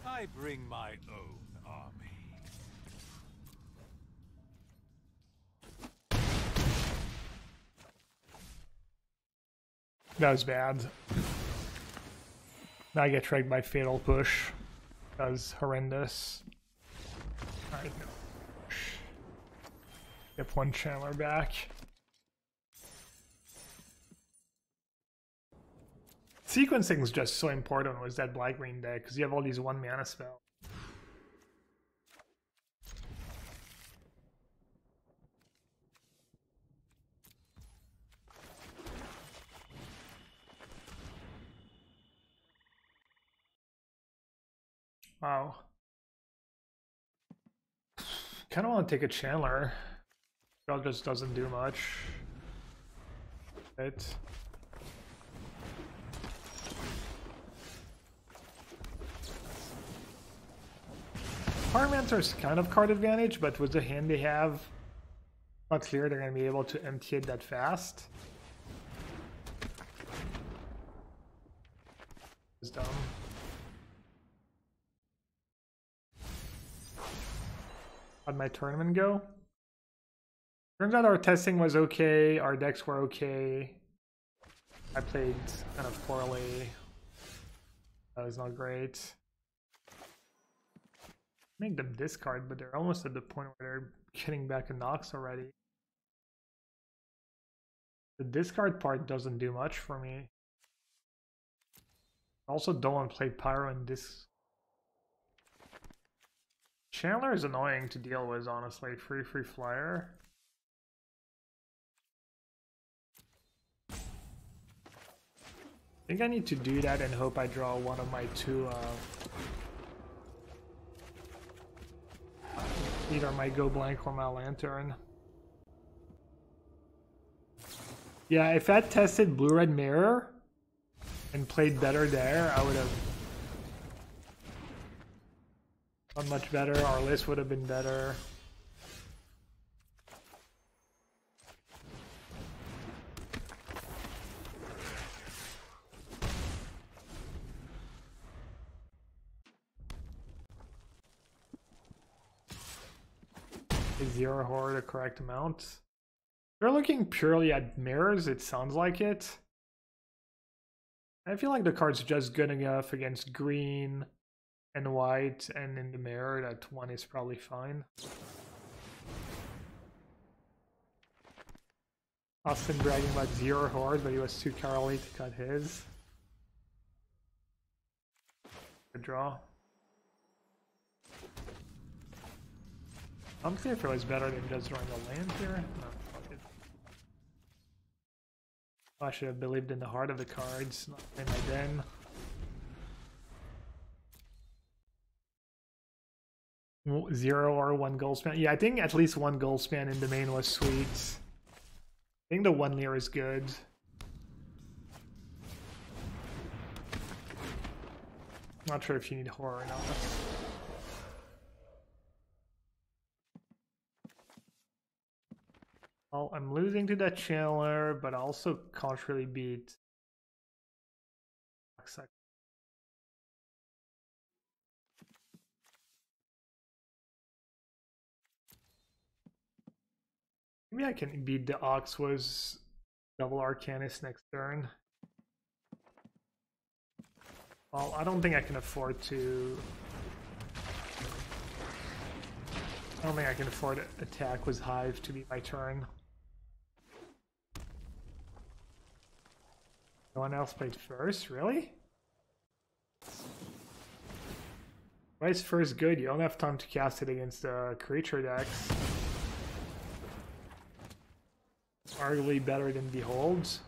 I bring my own army. That was bad. Now I get tracked by Fatal Push. That was horrendous. Alright, no. Get one Chandler back. Sequencing is just so important with that black-green deck, because you have all these 1-mana spells. Wow. Kind of want to take a Chandler. Girl just doesn't do much. Right. Pyromancer's kind of card advantage, but with the hand they have, not clear they're going to be able to empty it that fast. It's dumb. How'd my tournament go? Turns out our testing was okay, our decks were okay. I played kind of poorly. That was not great. Make them discard, but they're almost at the point where they're getting back a Nox already. The discard part doesn't do much for me. I also don't want to play Pyro in this. Chandler is annoying to deal with, honestly. Free flyer. I think I need to do that and hope I draw one of my two. Either my Go Blank or my Lantern. Yeah, if I tested Blue-Red Mirror and played better there, I would have done much better. Our list would have been better. Is Zero Horror the correct amount? We're looking purely at mirrors, it sounds like it. I feel like the card's just good enough against green and white, and in the mirror that one is probably fine. Austin bragging about Zero Horde, but he was too cowardly to cut his. Good draw. I'm clear if it was better than just drawing a land here. No, fuck it. I should have believed in the heart of the cards, not in my den. Zero or one gold span. Yeah, I think at least one gold span in the main was sweet. I think the one layer is good. Not sure if you need horror or not. Well, I'm losing to that Chandler, but I also can't really beat. Maybe I can beat the Ox was double Arcanist next turn. Well, I don't think I can afford to. I don't think I can afford to attack with Hive to beat my turn. No one else played first? Really? Why is first good? You don't have time to cast it against creature decks. Arguably better than Beholds.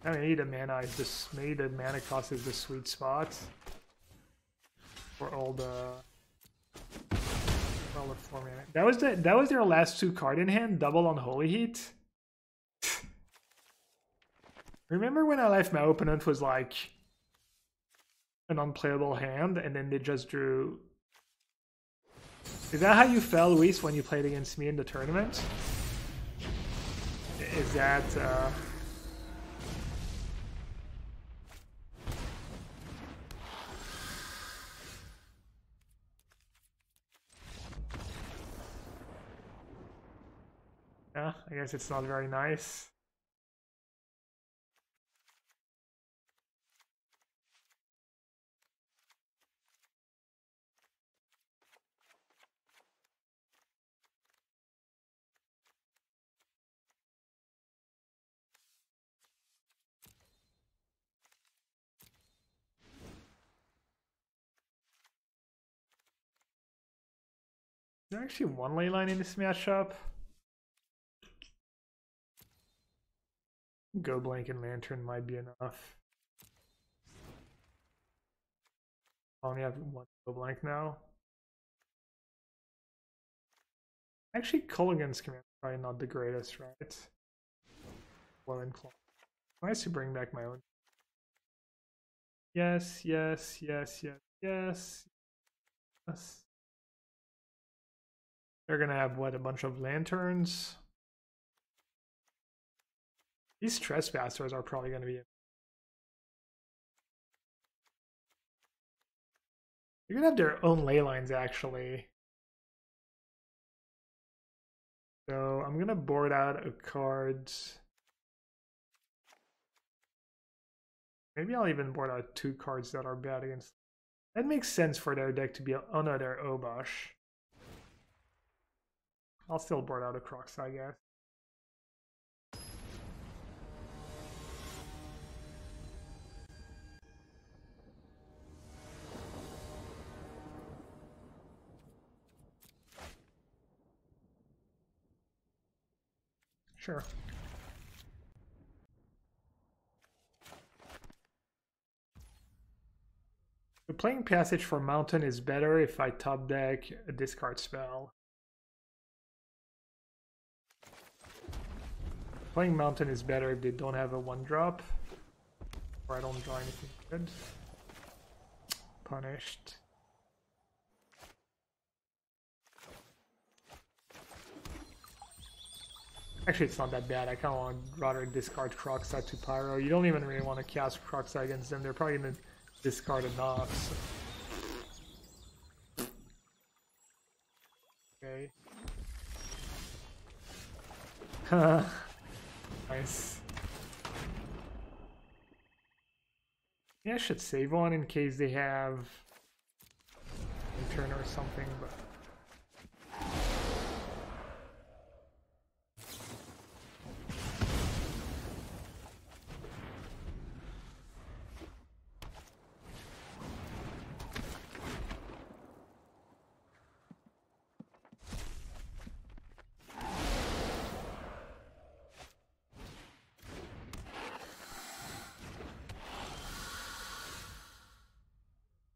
I mean, maybe the mana is this. Maybe the mana cost is the sweet spot for all the 4 mana. That was their last 2 card in hand, double on Holy Heat. Remember when I left my opponent was like an unplayable hand, and then they just drew. Is that how you felt, Luis, when you played against me in the tournament? Is that yeah, I guess it's not very nice. Is there actually one leyline in this matchup? Go Blank and Lantern might be enough. I only have one go blank now. Actually, Culligan's command is probably not the greatest, right? Blow and claw. Nice to bring back my own. Yes, yes, yes, yes, yes, yes. They're gonna have what, a bunch of lanterns? These trespassers are probably gonna be. They're gonna have their own ley lines actually. So I'm gonna board out a card. Maybe I'll even board out 2 cards that are bad against. That makes sense for their deck to be another Obosh. I'll still board out a Crocs, I guess. Sure. The playing passage for Mountain is better if I top deck a discard spell. Playing Mountain is better if they don't have a 1-drop. Or I don't draw anything good. Punished. Actually, it's not that bad. I kind of want to rather discard Crocside to Pyro. You don't even really want to cast Crocside against them. They're probably going to discard a Nox. Okay. Nice. Yeah, I should save one in case they have a turn or something, but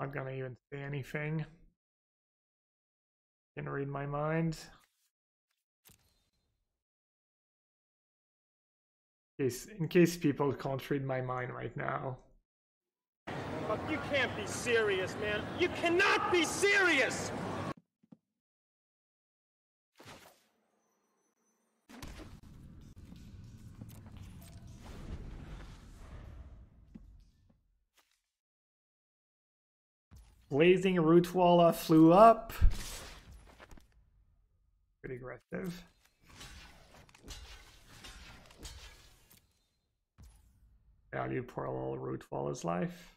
not gonna even say anything. Can read my mind. In case people can't read my mind right now. Fuck, you can't be serious, man. You cannot be serious! Blazing Rootwalla flew up. Pretty aggressive. Value poor little Rootwalla's life.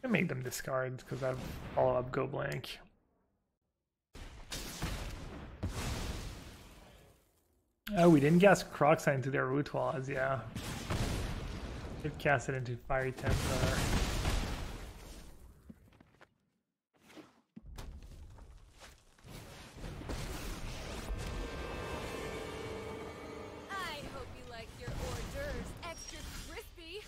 I make them discard because I have follow-up go blank. Oh, we didn't cast Crocside into their Rootwallas, yeah. Should cast it into Fiery Templar. I hope you like your hors d'oeuvres extra crispy.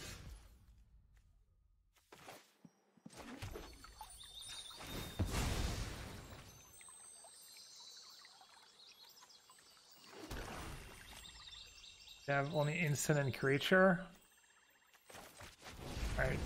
They have only instant and creature. Alright.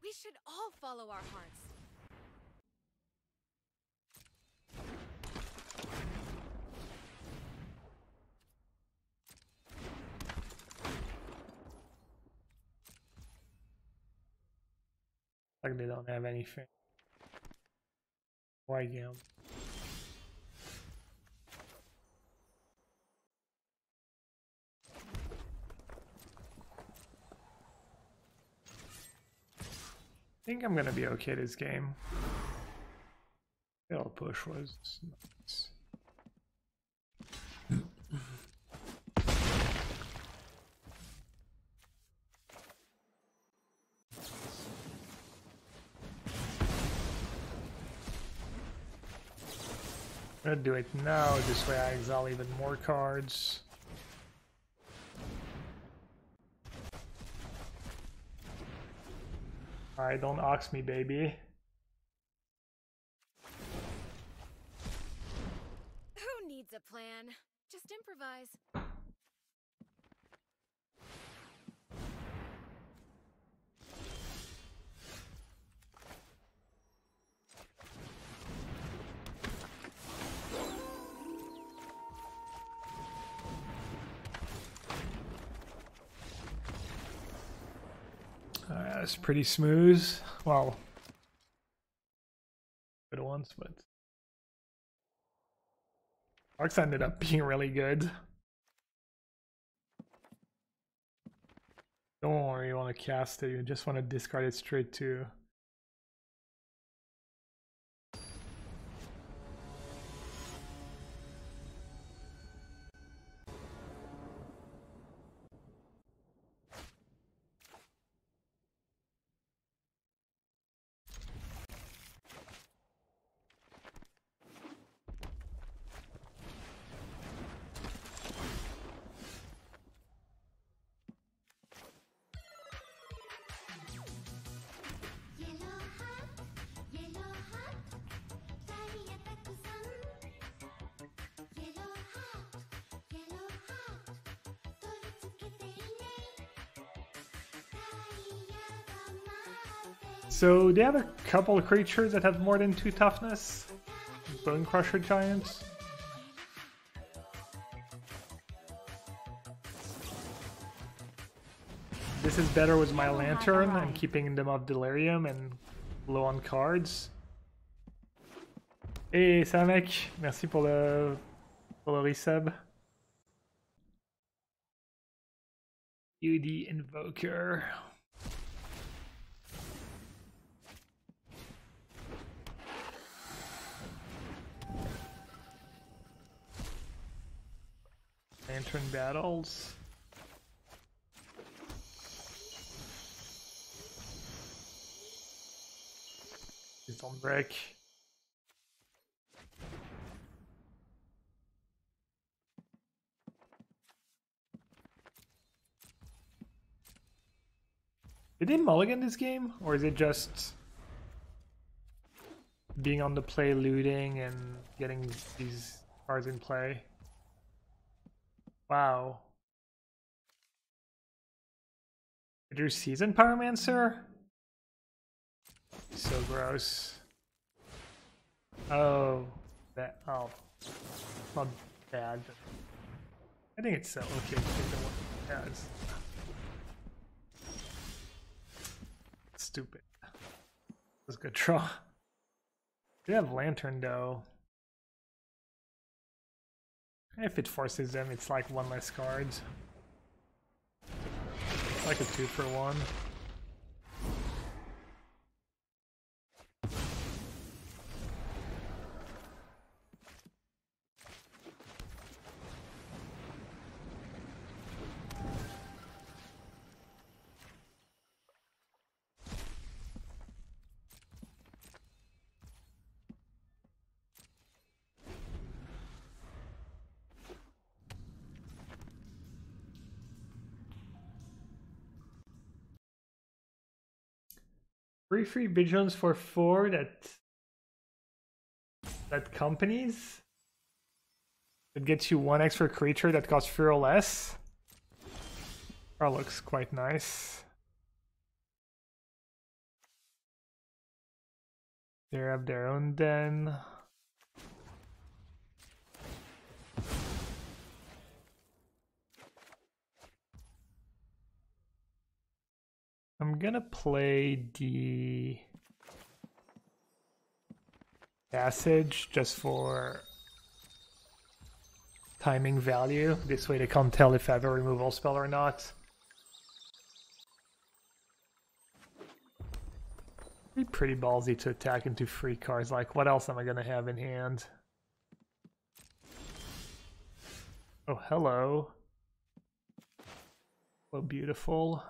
We should all follow our hearts. Like they don't have anything. Why gamble? think I'm gonna be okay this game. Little push was nice. I'm gonna do it now, this way I exile even more cards. Alright, don't ox me, baby. Who needs a plan? Just improvise. That's pretty smooth. Well, good ones, but Arcs ended up being really good. Don't worry, you want to cast it, you just want to discard it straight to. So they have a couple of creatures that have more than 2 toughness. Bone Crusher Giants. This is better with my Lantern and keeping them off Delirium and low on cards. Hey, ça va mec, merci pour le resub. UD Invoker. Lantern battles. It's on break. Did they mulligan this game? Or is it just being on the play, looting, and getting these cards in play? Wow. I drew Seasoned Pyromancer? So gross. Oh, that. Oh, not bad. But I think it's okay. I think the one it has. Stupid. That's a good draw. They have Lantern though. If it forces them, it's like 1 less cards. It's like a 2-for-1. Free vigilance for 4 that companies. It gets you 1 extra creature that costs 3 or less. That looks quite nice. They have their own den. I'm gonna play the Passage just for timing value. This way they can't tell if I have a removal spell or not. Pretty ballsy to attack into 3 cards. Like, what else am I gonna have in hand? Oh, hello. Oh, beautiful.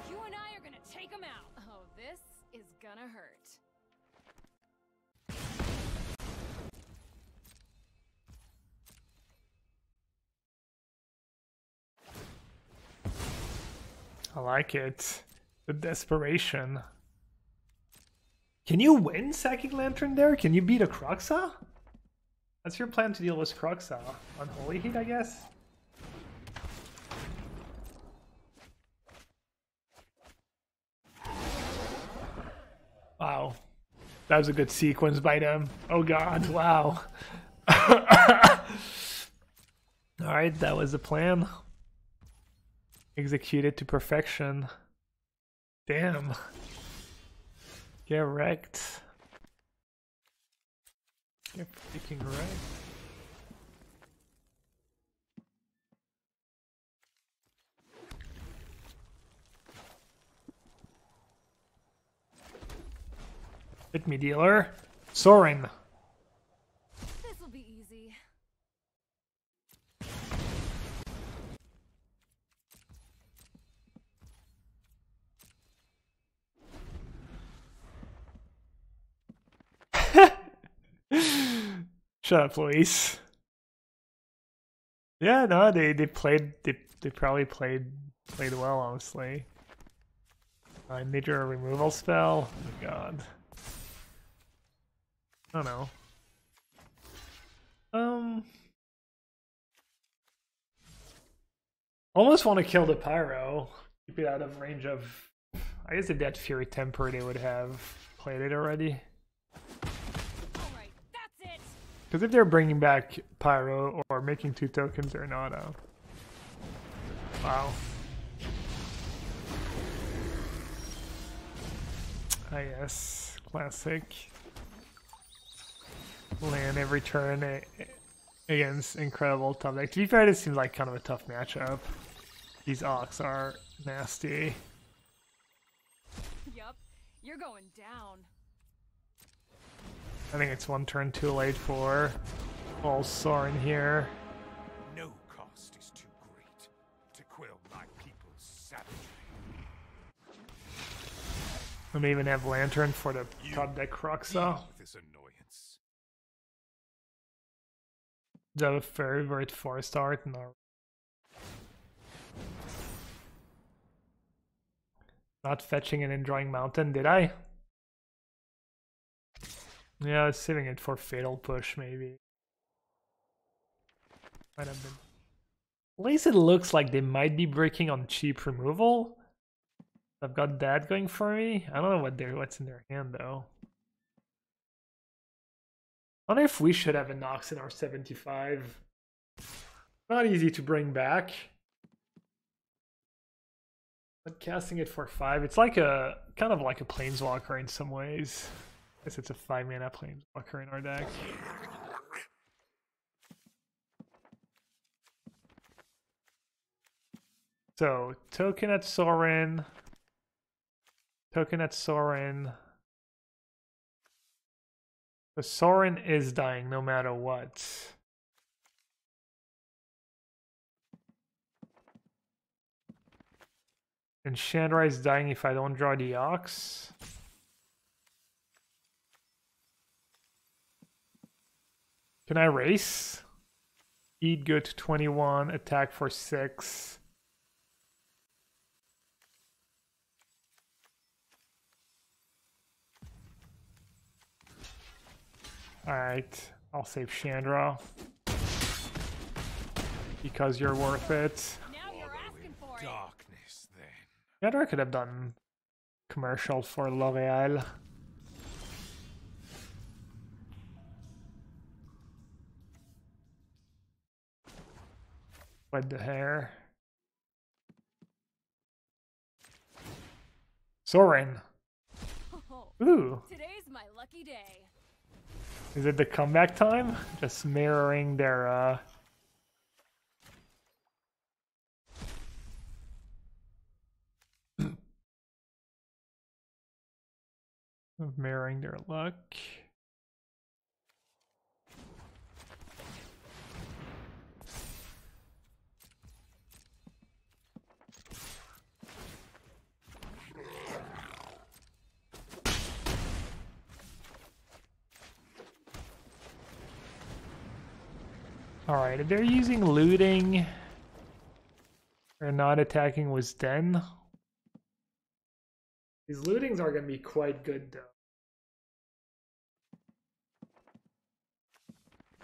You and I are gonna take them out. Oh, this is gonna hurt. I like it. The desperation. Can you win Sacking Lantern there? Can you beat a Cruxa? That's your plan to deal with Cruxa. On Holy Heat, I guess? Wow. That was a good sequence by them. Oh god, wow. Alright, that was the plan. Executed to perfection. Damn. Get wrecked. Get freaking wrecked. Hit me, dealer. Sorin. This'll be easy. Shut up, Luis. Yeah, no, they probably played well, honestly. Major removal spell. Oh god. I don't know. Almost want to kill the Pyro. Keep it out of range of. I guess if they had Fury Temper, they would have played it already. Alright, that's it! Because if they're bringing back Pyro or making 2 tokens, they're not out. Wow. Ah, yes. Classic. Land every turn against incredible top deck. To be fair, this seems like kind of a tough matchup. These Ox are nasty. Yup, you're going down. I think it's 1 turn too late for all Sorin here. No cost is too great to quell my people's savagery. I may even have Lantern for the top deck Cruxa. Deal with this annoyance. Do I have a favorite forest art? No. Not fetching and enjoying Mountain, did I? Yeah, I was saving it for Fatal Push, maybe. Might have been. At least it looks like they might be breaking on cheap removal. I've got that going for me. I don't know what's in their hand, though. I wonder if we should have a Nox in our 75. Not easy to bring back. But casting it for 5, it's like a kind of like a Planeswalker in some ways. I guess it's a 5-mana Planeswalker in our deck. So, token at Sorin. Token at Sorin. The Sorin is dying no matter what. And Chandra is dying if I don't draw the Ox. Can I race? Eat good to 21, attack for 6. Alright, I'll save Chandra. Because you're worth it. Now you're asking for it. Darkness, then. Chandra could have done commercial for L'Oreal. With the hair. Sorin. Oh, Ooh. today's my lucky day. Is it the comeback time? Just mirroring their mirroring their luck. Alright, if they're using looting or not attacking with den, these lootings are going to be quite good though.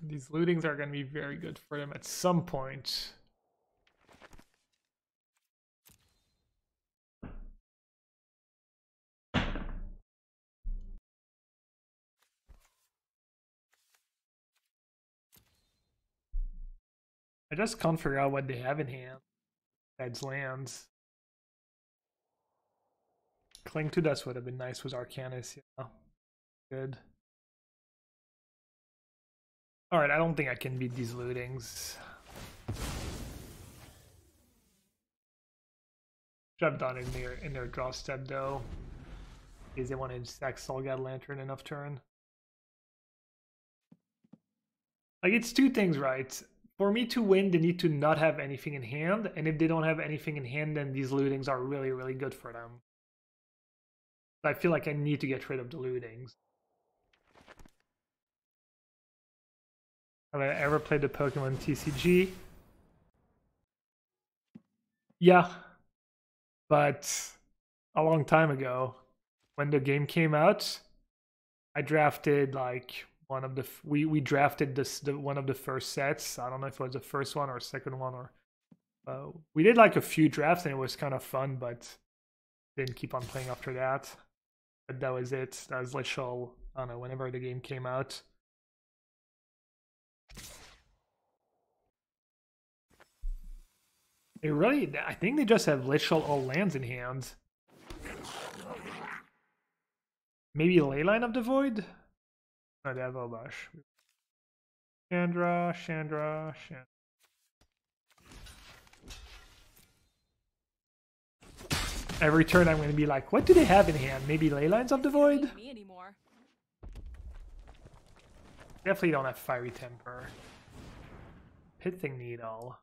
These lootings are going to be very good for them at some point. I just can't figure out what they have in hand. Besides lands. Cling to Dust would have been nice with Arcanist, yeah. Good. Alright, I don't think I can beat these lootings. Should have done it in their draw step though. Because they wanted to stack Solgad Lantern enough turn. Like, it's two things, right? For me to win, they need to not have anything in hand, and if they don't have anything in hand, then these lootings are really, really good for them. I feel like I need to get rid of the lootings. Have I ever played the Pokemon TCG? Yeah, but a long time ago, when the game came out, I drafted like one of the we drafted one of the first sets. I don't know if it was the first one or second one, or we did like a few drafts and it was kind of fun, but didn't keep on playing after that. But that was it. That was literal, I don't know, whenever the game came out. They really, I think they just have literal all lands in hand. Maybe Leyline of the Void? No, they have Obash. Chandra. Every turn I'm going to be like, what do they have in hand? Maybe Leylines of the Void? Me anymore. Definitely don't have Fiery Temper. Pithing Needle.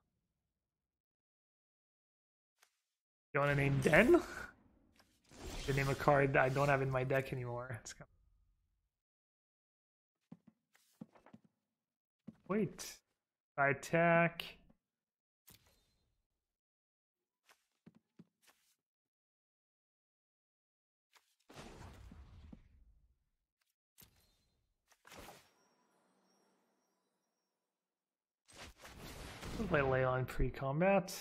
You want to name Den? To name a card that I don't have in my deck anymore. It's kind of... Wait. I attack. I'll play Leyline pre-combat.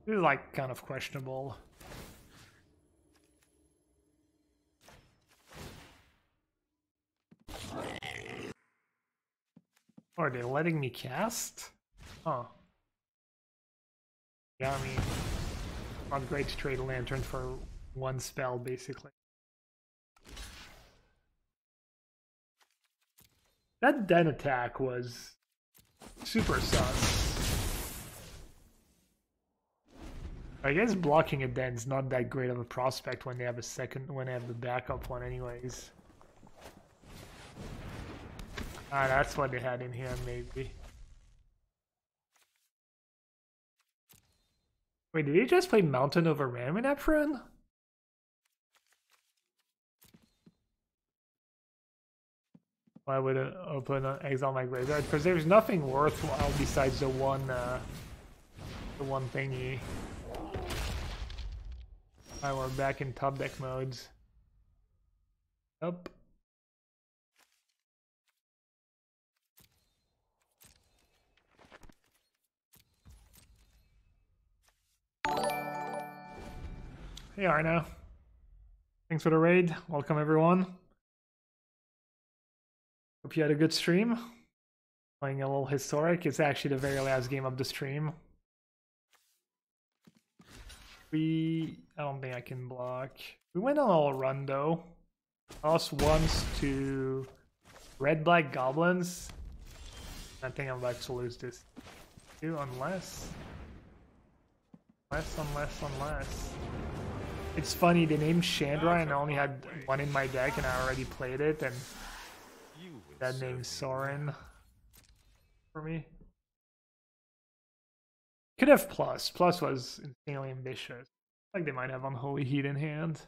This is like kind of questionable. Are they letting me cast? Huh. Yeah, I mean, not great to trade a Lantern for one spell, basically. That Den attack was super sus. I guess blocking a Den's not that great of a prospect when they have when they have the backup one anyways. Ah, that's what they had in hand, maybe. Wait, did he just play Mountain over Ram in that run? Why would it open exile my graveyard? Because there's nothing worthwhile besides the one thingy. Alright, we're back in top deck modes. Up. Hey Arno. Thanks for the raid. Welcome everyone. Hope you had a good stream. Playing a little historic. It's actually the very last game of the stream. I don't think I can block. We went on a little run though. Lost once to red-black goblins. I think I'm about to lose this too, unless. It's funny, the name Chandra and I only had one in my deck and I already played it, and that name's Sorin for me. Could have plus. Plus was insanely ambitious. Like they might have Unholy Heat in hand.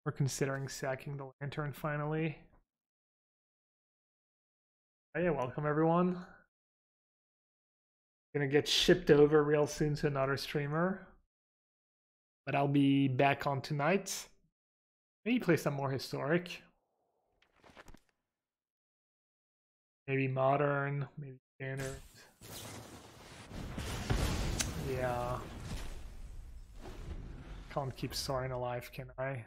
We're considering sacking the Lantern finally. Oh yeah, welcome everyone. Gonna get shipped over real soon to another streamer. But I'll be back on tonight. Maybe play some more historic. Maybe modern, maybe standard. Yeah. Can't keep Sorin alive, can I?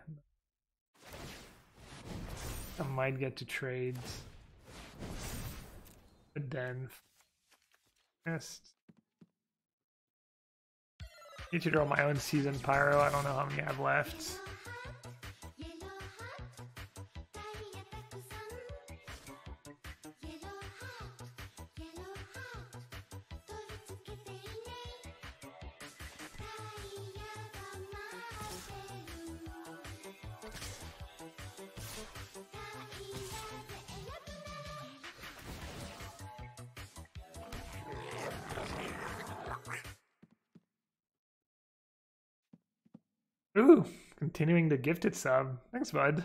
I might get to trade. But then need to draw my own season pyro. I don't know how many I have left. Ooh, continuing the gifted sub. Thanks, bud.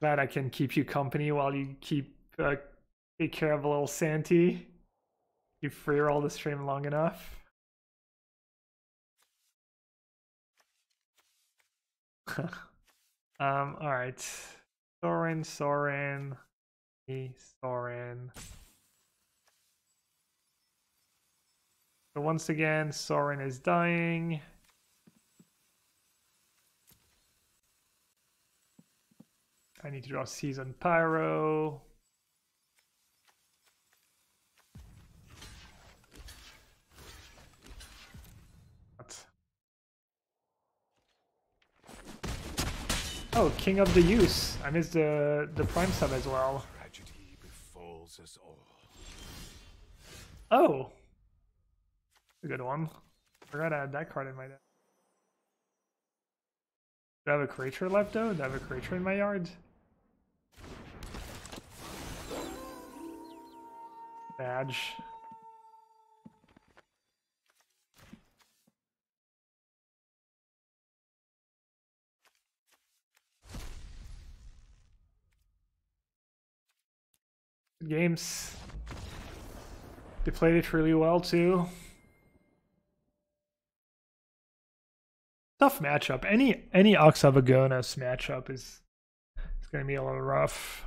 Glad I can keep you company while you take care of a little Santy. You free roll the stream long enough. Alright. Sorin. Sorin. So once again, Sorin is dying. I need to draw Season Pyro. What? Oh, King of the Use. I missed the Prime sub as well. Tragedy befalls us all. Oh. A good one. Forgot I had that card in my deck. Do I have a creature left though? Do I have a creature in my yard? Badge. Good games. They played it really well too. Tough matchup. Any Oxavagonas matchup is going to be a little rough.